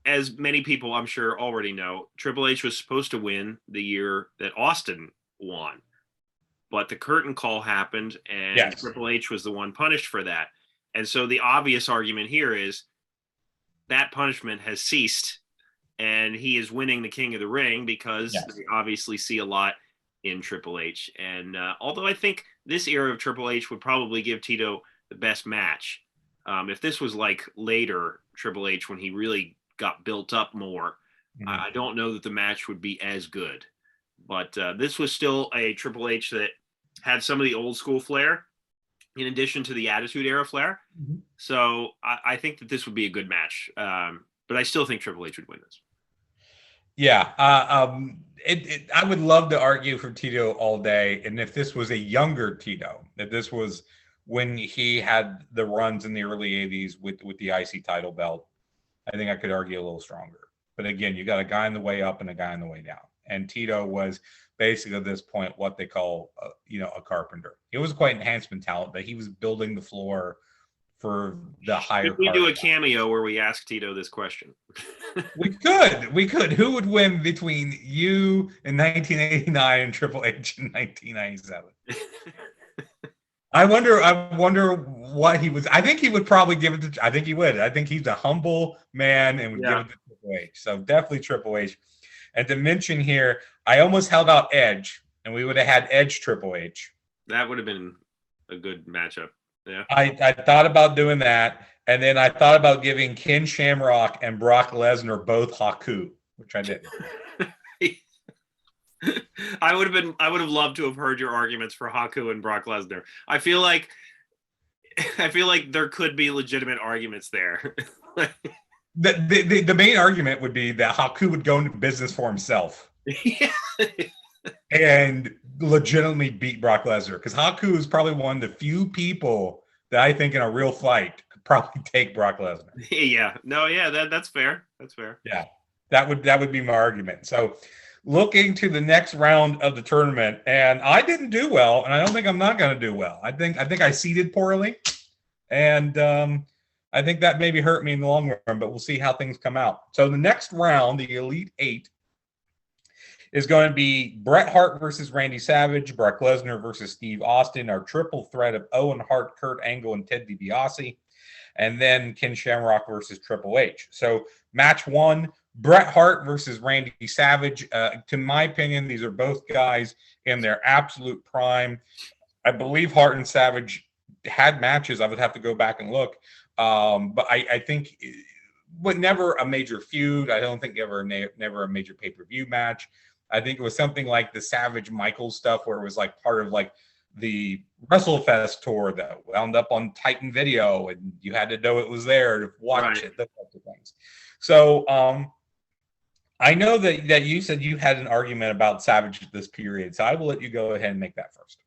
as many people I'm sure already know, Triple H was supposed to win the year that Austin won, but the curtain call happened, and yes, Triple H was the one punished for that. And so the obvious argument here is that punishment has ceased, and he is winning the King of the Ring because they obviously see a lot in Triple H. And although I think this era of Triple H would probably give Tito the best match, if this was like later Triple H when he really got built up more, I don't know that the match would be as good. But this was still a Triple H that had some of the old school flair in addition to the Attitude Era flair. So I think that this would be a good match. But I still think Triple H would win this. Yeah. I would love to argue for Tito all day. And if this was a younger Tito, if this was when he had the runs in the early 80s with the IC title belt, I think I could argue a little stronger. But again, you got a guy on the way up and a guy on the way down. And Tito was basically at this point what they call, a carpenter. He was quite enhancement talent, but he was building the floor for the higher. Could we do a cameo where we ask Tito this question? We could. Who would win between you in 1989 and Triple H in 1997? I wonder what he was. I think he would probably give it to. I think he would. I think he's a humble man and would give it to Triple Triple H. So definitely Triple H. And to mention here, I almost held out Edge, and we would have had Edge Triple H. That would have been a good matchup. Yeah. I thought about doing that, and then I thought about giving Ken Shamrock and Brock Lesnar both Haku, which I didn't. I would have loved to have heard your arguments for Haku and Brock Lesnar. I feel like there could be legitimate arguments there. The main argument would be that Haku would go into business for himself. Yeah. And legitimately beat Brock Lesnar, because Haku is probably one of the few people that I think in a real fight could probably take Brock Lesnar. Yeah. No, yeah, that's fair. That's fair. Yeah. That would be my argument. So looking to the next round of the tournament, and I didn't do well, and I don't think I'm not going to do well. I think I seeded poorly, and I think that maybe hurt me in the long run, but we'll see how things come out. So the next round, the Elite Eight, is going to be Bret Hart versus Randy Savage, Brock Lesnar versus Steve Austin, our triple threat of Owen Hart, Kurt Angle, and Ted DiBiase, and then Ken Shamrock versus Triple H. So match one, Bret Hart versus Randy Savage. To my opinion, these are both guys in their absolute prime. I believe Hart and Savage had matches. I would have to go back and look. But I think, but never a major feud. I don't think never a major pay-per-view match. I think it was something like the Savage Michaels stuff, where it was like part of like the WrestleFest tour that wound up on Titan Video, and you had to know it was there to watch it, those types of things. So I know that you said you had an argument about Savage at this period, so I will let you go ahead and make that first.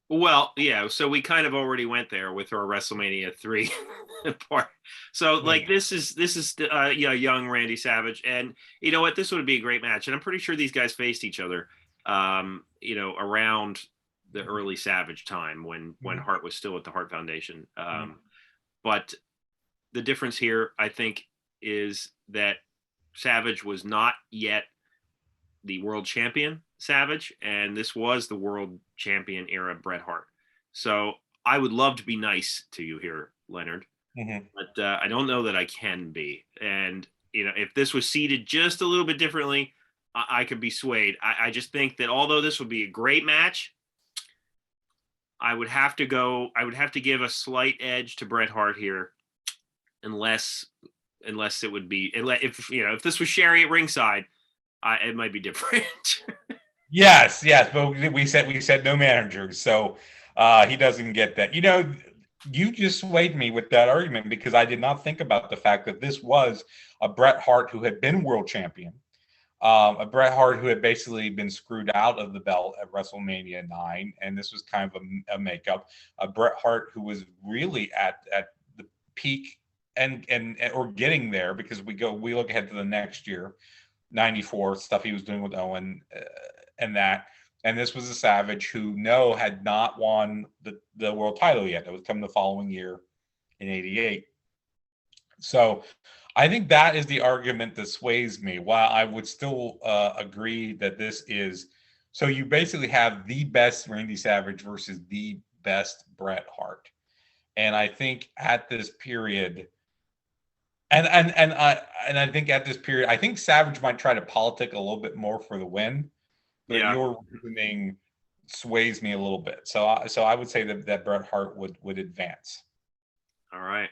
Well, yeah, so we kind of already went there with our WrestleMania 3 part. So like this is young Randy Savage, and you know what, this would be a great match, and I'm pretty sure these guys faced each other around the early Savage time when Hart was still at the Hart Foundation. But the difference here, I think, is that Savage was not yet the world champion Savage, and this was the world champion era Bret Hart. So I would love to be nice to you here, Leonard, but I don't know that I can be. And if this was seeded just a little bit differently, I could be swayed. I just think that although this would be a great match, I would have to give a slight edge to Bret Hart here, unless it would be, if this was Sherry at ringside, it might be different. Yes, but we said no managers, so he doesn't get that. You just swayed me with that argument, because I did not think about the fact that this was a Bret Hart who had been world champion, a Bret Hart who had basically been screwed out of the belt at WrestleMania 9, and this was kind of a makeup. A Bret Hart who was really at the peak and or getting there, because we look ahead to the next year, 94, stuff he was doing with Owen and that. And this was a Savage who had not won the world title yet. That would come the following year in 88. So I think that is the argument that sways me. While I would still agree that this is, so you basically have the best Randy Savage versus the best Bret Hart. And I think at this period, and I think at this period, I think Savage might try to politic a little bit more for the win, but your reasoning sways me a little bit. So I would say that Bret Hart would advance. All right.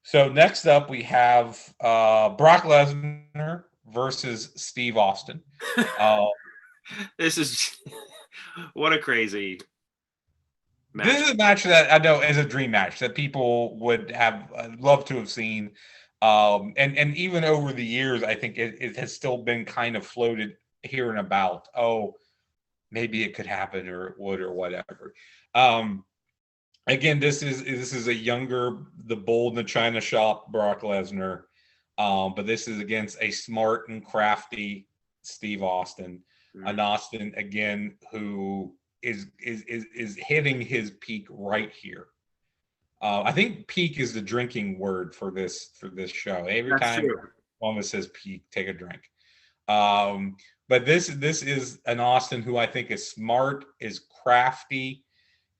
So next up we have Brock Lesnar versus Steve Austin. This is what a crazy match. This is a match that I know is a dream match that people would have loved to have seen. And even over the years, I think it has still been kind of floated here and about. Oh, maybe it could happen, or it would, or whatever. Again, this is a younger, the bull in the China shop Brock Lesnar, but this is against a smart and crafty Steve Austin, an Austin again who is hitting his peak right here. I think peak is the drinking word for this show. Every time one says peak, take a drink. But this is an Austin who I think is smart, is crafty,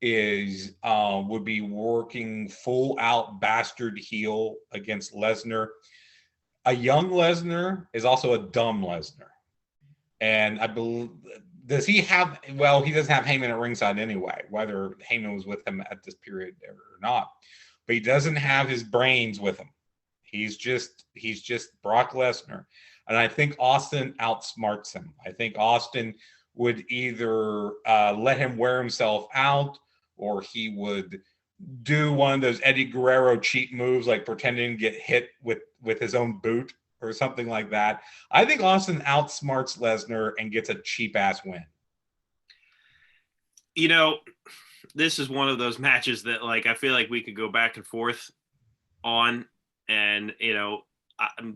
is would be working full out bastard heel against Lesnar. a young Lesnar is also a dumb Lesnar. And I believe, does he have, well, he doesn't have Heyman at ringside anyway, whether Heyman was with him at this period or not. But he doesn't have his brains with him. He's just Brock Lesnar. And I think Austin outsmarts him. I think Austin would either let him wear himself out, or he would do one of those Eddie Guerrero cheat moves, like pretending to get hit with his own boot or something like that. I think Austin outsmarts Lesnar and gets a cheap ass win. You know, this is one of those matches that, like, I feel like we could go back and forth on, and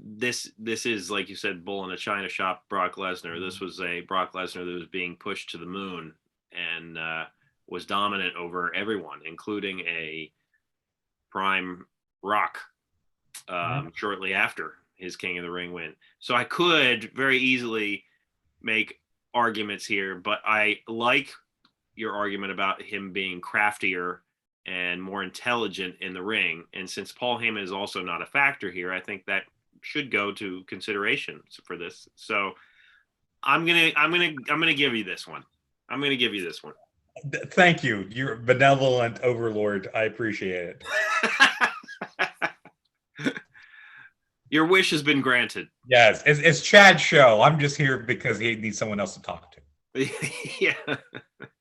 this is, like you said, bull in a china shop. Brock Lesnar. This was a Brock Lesnar that was being pushed to the moon and was dominant over everyone, including a prime Rock shortly after his King of the Ring win. So I could very easily make arguments here, but I like your argument about him being craftier and more intelligent in the ring. And since Paul Heyman is also not a factor here, I think that should go to consideration for this. So I'm gonna give you this one. I'm gonna give you this one. Thank you. You're a benevolent overlord. I appreciate it. Your wish has been granted. Yes, it's Chad's show. I'm just here because he needs someone else to talk to. Yeah.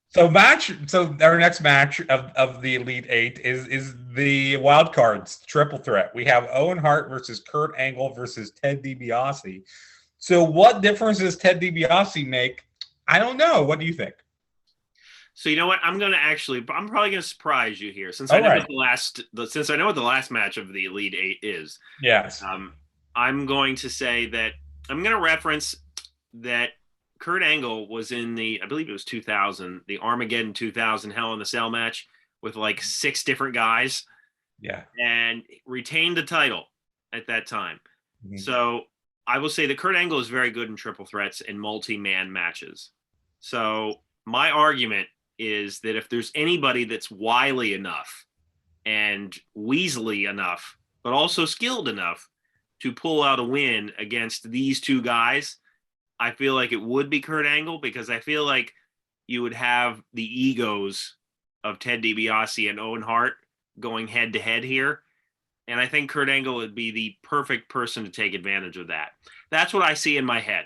So our next match of the Elite Eight is the wild cards triple threat. We have Owen Hart versus Kurt Angle versus Ted DiBiase. So what difference does Ted DiBiase make? I don't know. What do you think? So you know what? I'm probably gonna surprise you here, since I know what the last match of the Elite Eight is. Yes. I'm going to say that I'm going to reference that Kurt Angle was in I believe it was 2000, the Armageddon 2000 Hell in a Cell match with like 6 different guys. Yeah. And retained the title at that time. Mm-hmm. So I will say that Kurt Angle is very good in triple threats and multi-man matches. So my argument is that if there's anybody that's wily enough and weaselly enough, but also skilled enough to pull out a win against these two guys, I feel like it would be Kurt Angle, because I feel like you would have the egos of Ted DiBiase and Owen Hart going head to head here. And I think Kurt Angle would be the perfect person to take advantage of that. That's what I see in my head.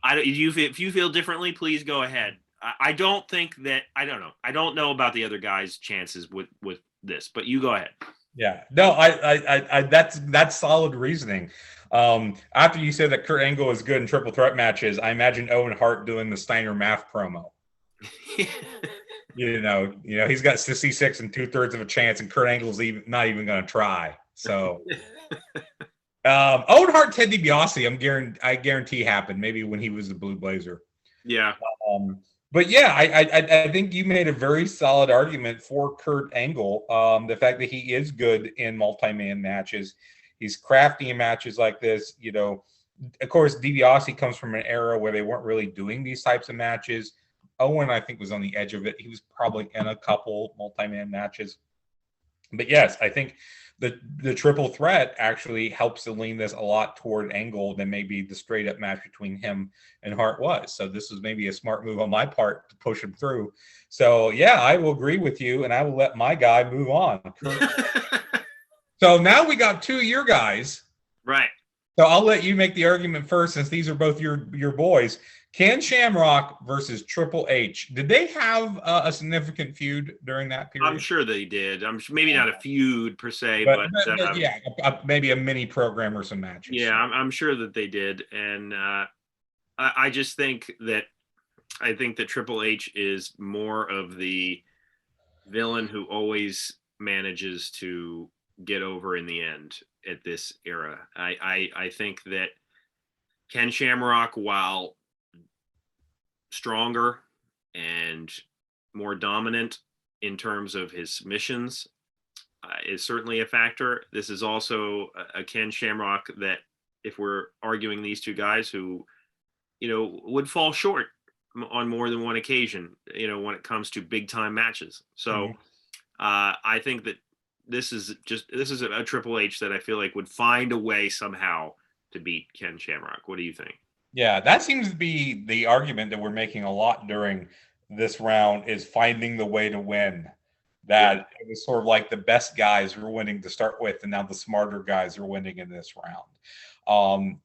If you feel differently, please go ahead. I don't think that, I don't know. I don't know about the other guys' chances with this, but you go ahead. Yeah, no, I that's solid reasoning. After you said that Kurt Angle is good in triple threat matches, I imagine Owen Hart doing the Steiner Math promo. you know, he's got 66 and 2/3 of a chance, and Kurt Angle's not even going to try. So, Owen Hart, Ted DiBiase, I guarantee happened maybe when he was the Blue Blazer. Yeah. But yeah, I think you made a very solid argument for Kurt Angle. The fact that he is good in multi-man matches, he's crafty in matches like this. Of course, DiBiase comes from an era where they weren't really doing these types of matches. Owen, I think, was on the edge of it. He was probably in a couple multi-man matches. But yes, I think the triple threat actually helps to lean this a lot toward Angle than maybe the straight up match between him and Hart was. So this was maybe a smart move on my part to push him through. So yeah, I will agree with you, and I will let my guy move on. So now we got 2 of your guys. Right. So I'll let you make the argument first, since these are both your boys. Ken Shamrock versus Triple H. Did they have a significant feud during that period? I'm sure they did. Maybe not a feud per se, but yeah, maybe a mini program or some matches. Yeah, I'm sure that they did, and I just think that Triple H is more of the villain who always manages to get over in the end at this era. I think that Ken Shamrock, while stronger and more dominant in terms of his submissions, is certainly a factor. This is also a Ken Shamrock that, if we're arguing these two guys who, would fall short on more than one occasion, when it comes to big time matches. So I think that this is a Triple H that I feel like would find a way somehow to beat Ken Shamrock. What do you think? Yeah, that seems to be the argument that we're making a lot during this round is finding the way to win. Yeah. That it was sort of like the best guys were winning to start with, and now the smarter guys are winning in this round.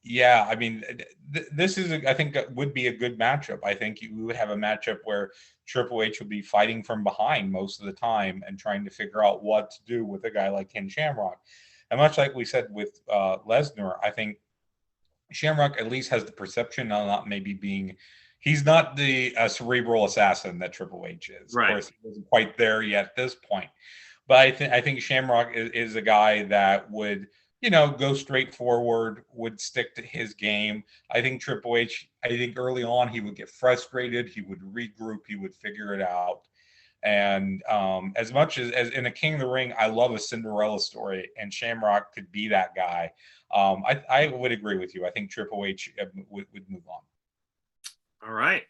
Yeah, I mean, this is, I think, would be a good matchup. I think you would have a matchup where Triple H would be fighting from behind most of the time and trying to figure out what to do with a guy like Ken Shamrock. And much like we said with Lesnar, I think Shamrock at least has the perception of not maybe being. He's not the cerebral assassin that Triple H is. Right. Of course, he wasn't quite there yet at this point. But I think Shamrock is a guy that would, go straight forward, would stick to his game. I think Triple H, I think early on he would get frustrated, he would regroup, he would figure it out. And as much as in a King of the Ring, I love a Cinderella story, and Shamrock could be that guy. I would agree with you. I think Triple H would move on. All right.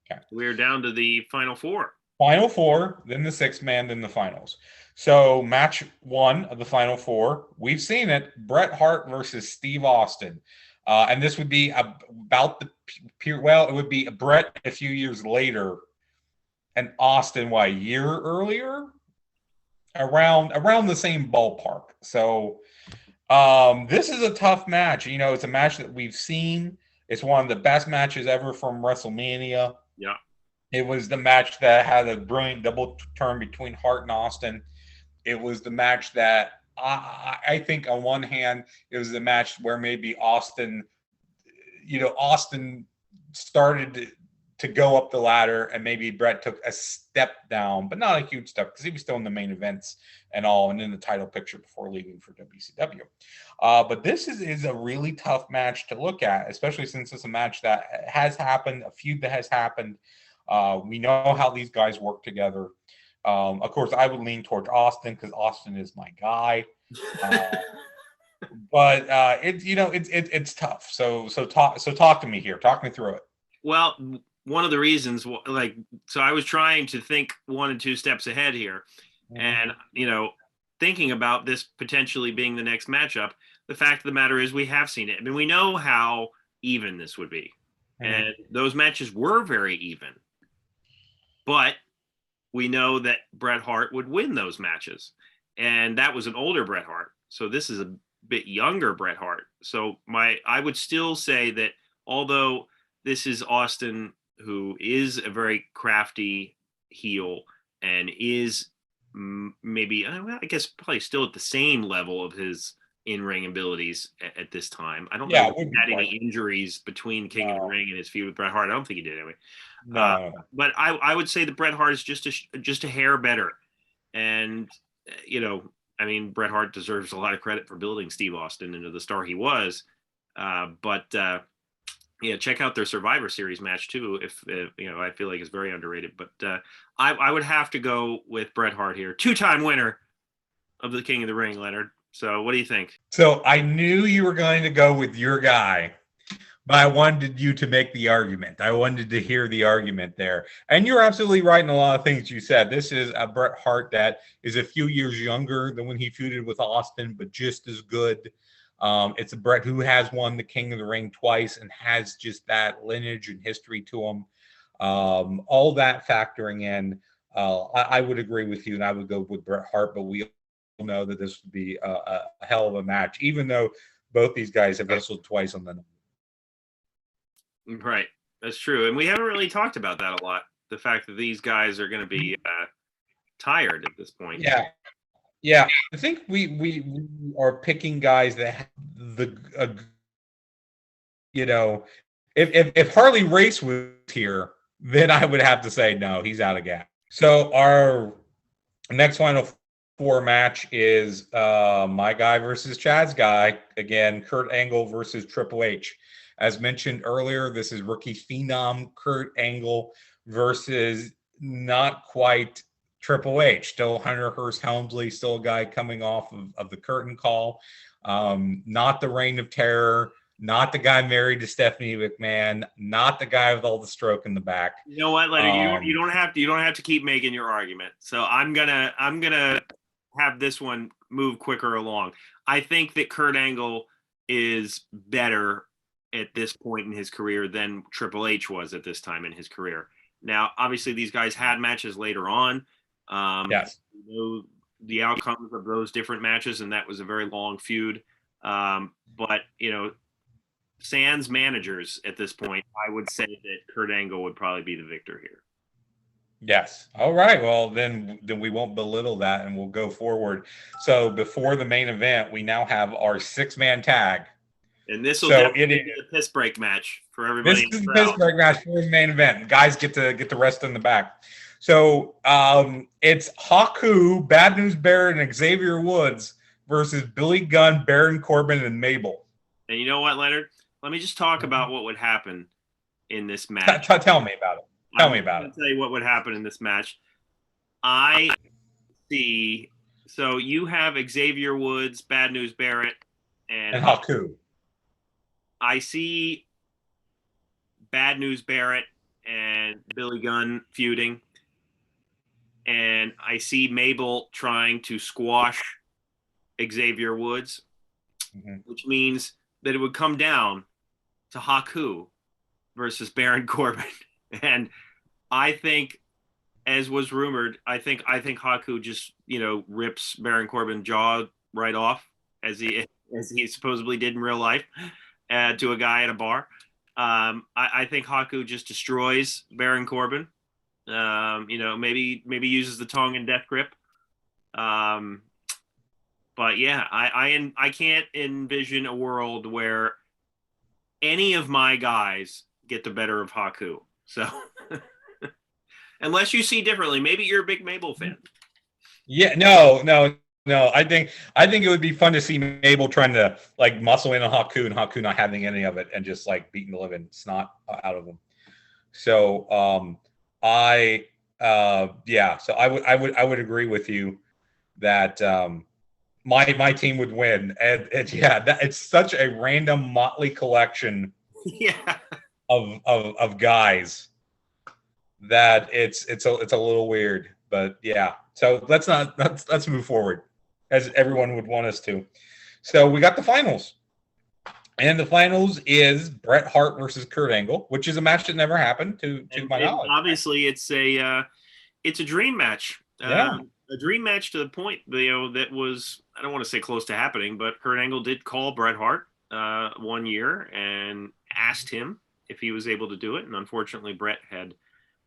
Okay. We're down to the final four. Final four, then the sixth man, then the finals. So match one of the final four, we've seen it: Bret Hart versus Steve Austin. And this would be about it would be Bret a few years later, and Austin, a year earlier, around the same ballpark. So this is a tough match. It's a match that we've seen. It's one of the best matches ever from WrestleMania. Yeah. It was the match that had a brilliant double turn between Hart and Austin. It was the match that I think on one hand, it was the match where maybe Austin started to go up the ladder, and maybe Bret took a step down, but not a huge step because he was still in the main events and all, and in the title picture before leaving for WCW. But this is a really tough match to look at, especially since it's a match that has happened, a feud that has happened. We know how these guys work together. Of course, I would lean towards Austin because Austin is my guy. But it's tough. So talk to me here. Talk me through it. Well, one of the reasons, so I was trying to think 1 and 2 steps ahead here, and thinking about this potentially being the next matchup. The fact of the matter is, we have seen it. I mean, we know how even this would be, and those matches were very even. But we know that Bret Hart would win those matches, and that was an older Bret Hart. So this is a bit younger Bret Hart. So I would still say that although this is Austin, who is a very crafty heel and is maybe, I guess, probably still at the same level of his in-ring abilities at this time. I don't know if he had any injuries between King of the Ring and his feud with Bret Hart. I don't think he did anyway. No. But I would say that Bret Hart is just a hair better. And, I mean, Bret Hart deserves a lot of credit for building Steve Austin into the star he was. Yeah, check out their Survivor Series match too. If I feel like it's very underrated. But I would have to go with Bret Hart here, 2-time winner of the King of the Ring, Leonard. So what do you think? So I knew you were going to go with your guy, but I wanted you to make the argument. I wanted to hear the argument there. And you're absolutely right in a lot of things you said. This is a Bret Hart that is a few years younger than when he feuded with Austin, but just as good. It's a Bret who has won the King of the Ring twice and has just that lineage and history to him. All that factoring in, I would agree with you, and I would go with Bret Hart, but we all know that this would be a hell of a match, even though both these guys have wrestled twice on the night. Right. That's true. And we haven't really talked about that a lot. The fact that these guys are going to be tired at this point. Yeah. Yeah. I think we are picking guys that have if Harley Race was here, then I would have to say, no, he's out of gas. So our next final four match is my guy versus Chad's guy. Again, Kurt Angle versus Triple H. As mentioned earlier, this is rookie phenom Kurt Angle versus not quite Triple H. Still Hunter Hearst Helmsley, still a guy coming off of the curtain call. Not the Reign of Terror, not the guy married to Stephanie McMahon, not the guy with all the stroke in the back. You know what, Leonard? You don't have to keep making your argument. So I'm gonna have this one move quicker along. I think that Kurt Angle is better at this point in his career than Triple H was at this time in his career. Now, obviously, these guys had matches later on. Yes. You know the outcomes of those different matches, and that was a very long feud. But sans managers at this point, I would say that Kurt Angle would probably be the victor here. Yes. All right. Well, then we won't belittle that, and we'll go forward. So before the main event, we now have our 6-man tag. And this will definitely be a piss break match for everybody. This is the piss break match for the main event. Guys get to rest in the back. So it's Haku, Bad News Barrett, and Xavier Woods versus Billy Gunn, Baron Corbin, and Mabel. And you know what, Leonard? Let me just talk about what would happen in this match. Tell me about it. Tell me about it. I'll tell you what would happen in this match. I see. So you have Xavier Woods, Bad News Barrett, and Haku. I see Bad News Barrett and Billy Gunn feuding. And I see Mabel trying to squash Xavier Woods, which means that it would come down to Haku versus Baron Corbin. And I think, as was rumored, I think Haku just rips Baron Corbin's jaw right off as he supposedly did in real life to a guy at a bar. I think Haku just destroys Baron Corbin. Maybe uses the tongue and death grip. But yeah, I can't envision a world where any of my guys get the better of Haku. So unless you see differently, maybe you're a big Mabel fan. Yeah, no. I think it would be fun to see Mabel trying to muscle in on Haku and Haku not having any of it and just beating the living snot out of him. So so I would agree with you that my team would win. And it's such a random motley collection of guys that it's a little weird, but yeah. So let's move forward as everyone would want us to. So we got the finals. And the finals is Bret Hart versus Kurt Angle, which is a match that never happened to my knowledge. Obviously, it's a dream match. A dream match to the point that was, I don't want to say close to happening, but Kurt Angle did call Bret Hart one year and asked him if he was able to do it. And unfortunately, Bret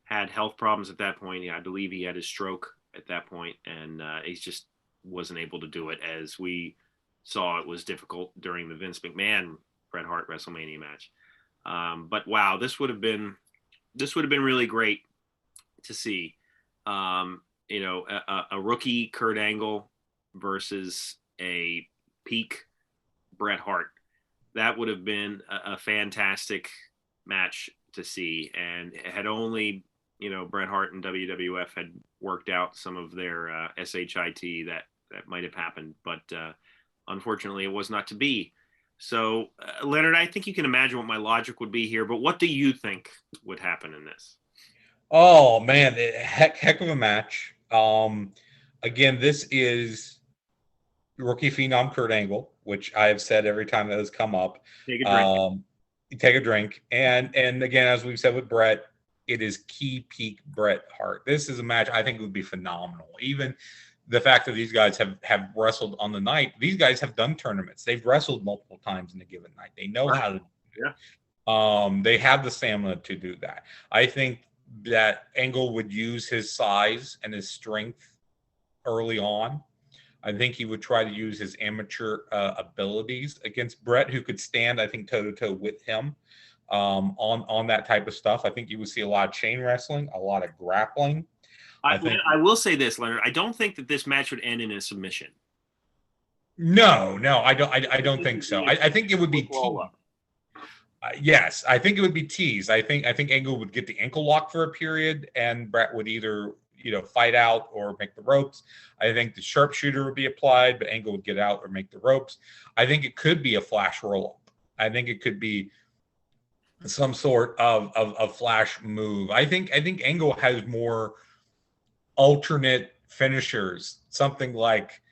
had health problems at that point. I believe he had his stroke at that point, and he just wasn't able to do it. As we saw, it was difficult during the Vince McMahon Bret Hart WrestleMania match. But wow, this would have been really great to see. A rookie Kurt Angle versus a peak Bret Hart. That would have been a fantastic match to see. And had only Bret Hart and WWF had worked out some of their SHIT, that might have happened. But unfortunately, it was not to be. So, Leonard, I think you can imagine what my logic would be here. But what do you think would happen in this? Oh man, heck of a match. Again, this is rookie phenom Kurt Angle, which I have said every time that has come up. Take a drink. Take a drink. And again, as we've said with Bret, it is key peak Bret Hart. This is a match I think would be phenomenal. Even the fact that these guys have wrestled on the night, these guys have done tournaments. They've wrestled multiple times in a given night. They know how to do it. They have the stamina to do that. I think that Angle would use his size and his strength early on. I think he would try to use his amateur abilities against Bret, who could stand, I think, toe-to-toe with him on that type of stuff. I think you would see a lot of chain wrestling, a lot of grappling. I will say this, Leonard. I don't think that this match would end in a submission. No, I don't think so. I think it would be teased. Yes, I think it would be teased. I think Angle would get the ankle lock for a period, and Bret would either fight out or make the ropes. I think the sharpshooter would be applied, but Angle would get out or make the ropes. I think it could be a flash roll up. I think it could be some sort of flash move. I think Angle has more alternate finishers, something like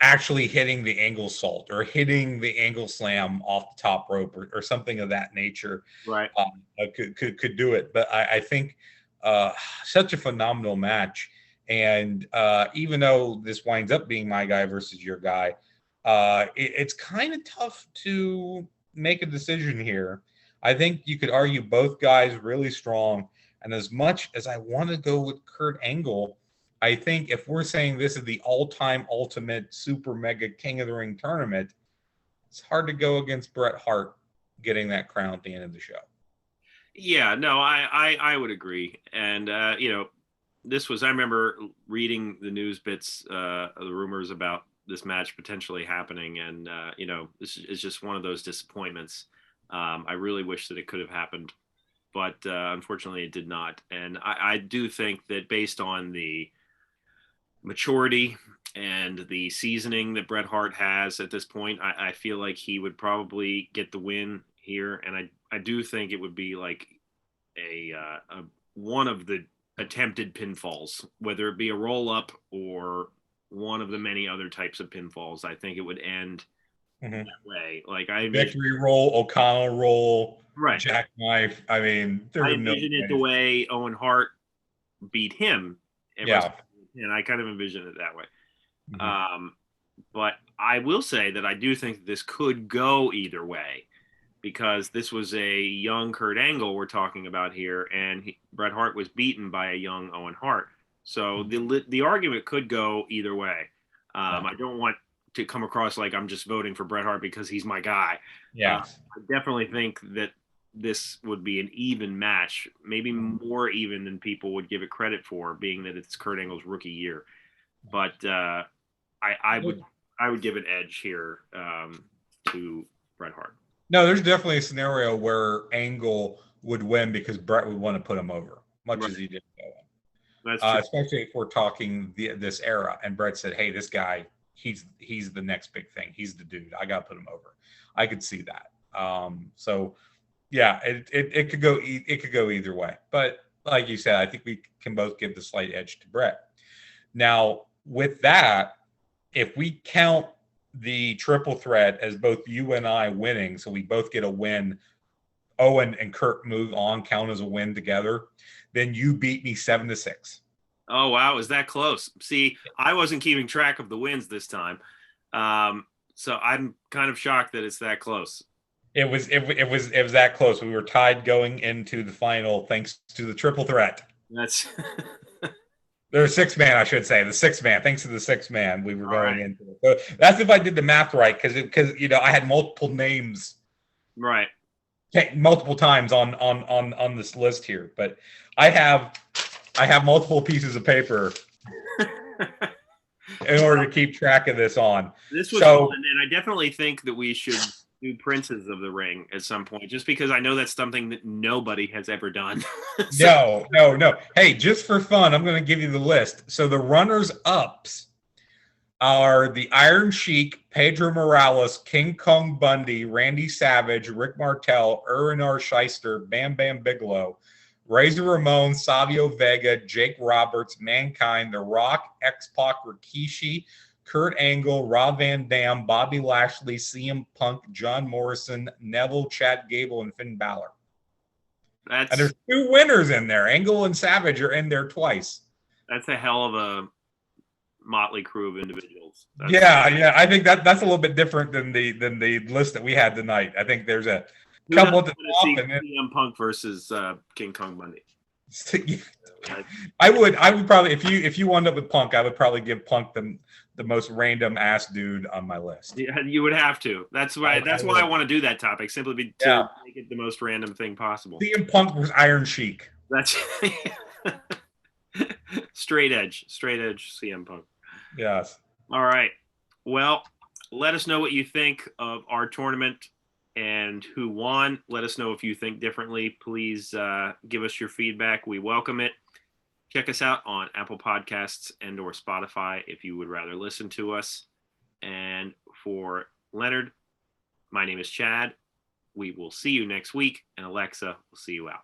actually hitting the angle salt or hitting the angle slam off the top rope or something of that nature Right. could do it. But I think such a phenomenal match. And even though this winds up being my guy versus your guy, it's kind of tough to make a decision here. I think you could argue both guys really strong. And as much as I want to go with Kurt Angle, I think if we're saying this is the all-time ultimate super mega King of the Ring tournament, it's hard to go against Bret Hart getting that crown at the end of the show. Yeah, no, I would agree. And this was, I remember reading the news bits, the rumors about this match potentially happening, and this is just one of those disappointments. I really wish that it could have happened, but unfortunately it did not. And I do think that based on the maturity and the seasoning that Bret Hart has at this point, I feel like he would probably get the win here. And I do think it would be like a one of the attempted pinfalls, whether it be a roll up or one of the many other types of pinfalls. I think it would end that way. Like Victory roll, O'Connell roll, right, jackknife. I mean, I envision it the way Owen Hart beat him. Yeah. And I kind of envision it that way. But I will say that I do think this could go either way, because this was a young Kurt Angle we're talking about here, and Bret Hart was beaten by a young Owen Hart. So the argument could go either way. I don't want to come across like I'm just voting for Bret Hart because he's my guy. Yeah. I definitely think that this would be an even match, maybe more even than people would give it credit for, being that it's Kurt Angle's rookie year. But I would give an edge here to Bret Hart. No, there's definitely a scenario where Angle would win because Bret would want to put him over, much as he did. That's true. Especially if we're talking this era, and Bret said, "Hey, this guy, he's the next big thing. He's the dude. I got to put him over." I could see that. So yeah, it could go either way. But like you said, I think we can both give the slight edge to Bret. Now, with that, if we count the triple threat as both you and I winning, so we both get a win, Owen and Kurt move on, count as a win together, then you beat me 7-6. Oh wow, is that close? See, I wasn't keeping track of the wins this time, so I'm kind of shocked that it's that close. It was that close. We were tied going into the final thanks to the triple threat. That's There's 6-man, I should say. The 6-man. Thanks to the 6-man, we were going into it. So that's if I did the math right, because I had multiple names, right, multiple times on this list here. But I have multiple pieces of paper in order to keep track of this on. This was fun, and I definitely think that we should do Princes of the Ring at some point, just because I know that's something that nobody has ever done. So, no. Hey, just for fun, I'm going to give you the list. So the runners-ups are the Iron Sheik, Pedro Morales, King Kong Bundy, Randy Savage, Rick Martel, Erwin R. Shyster, Bam Bam Bigelow, Razor Ramon, Savio Vega, Jake Roberts, Mankind, The Rock, X-Pac, Rikishi, Kurt Angle, Rob Van Dam, Bobby Lashley, CM Punk, John Morrison, Neville, Chad Gable, and Finn Balor. And there's 2 winners in there. Angle and Savage are in there twice. That's a hell of a motley crew of individuals. Yeah. I think that's a little bit different than the list that we had tonight. I think there's a couple at the top. And then CM Punk versus King Kong Bundy. I would probably, if you wound up with Punk, I would probably give Punk the most random ass dude on my list. Yeah, you would have to. That's why I want to do that topic, simply to make it the most random thing possible. CM Punk was Iron Sheik. That's straight edge CM Punk. Yes. All right. Well, let us know what you think of our tournament and who won. Let us know if you think differently. Please give us your feedback. We welcome it. Check us out on Apple Podcasts and or Spotify if you would rather listen to us. And for Leonard, my name is Chad. We will see you next week, and Alexa will see you out.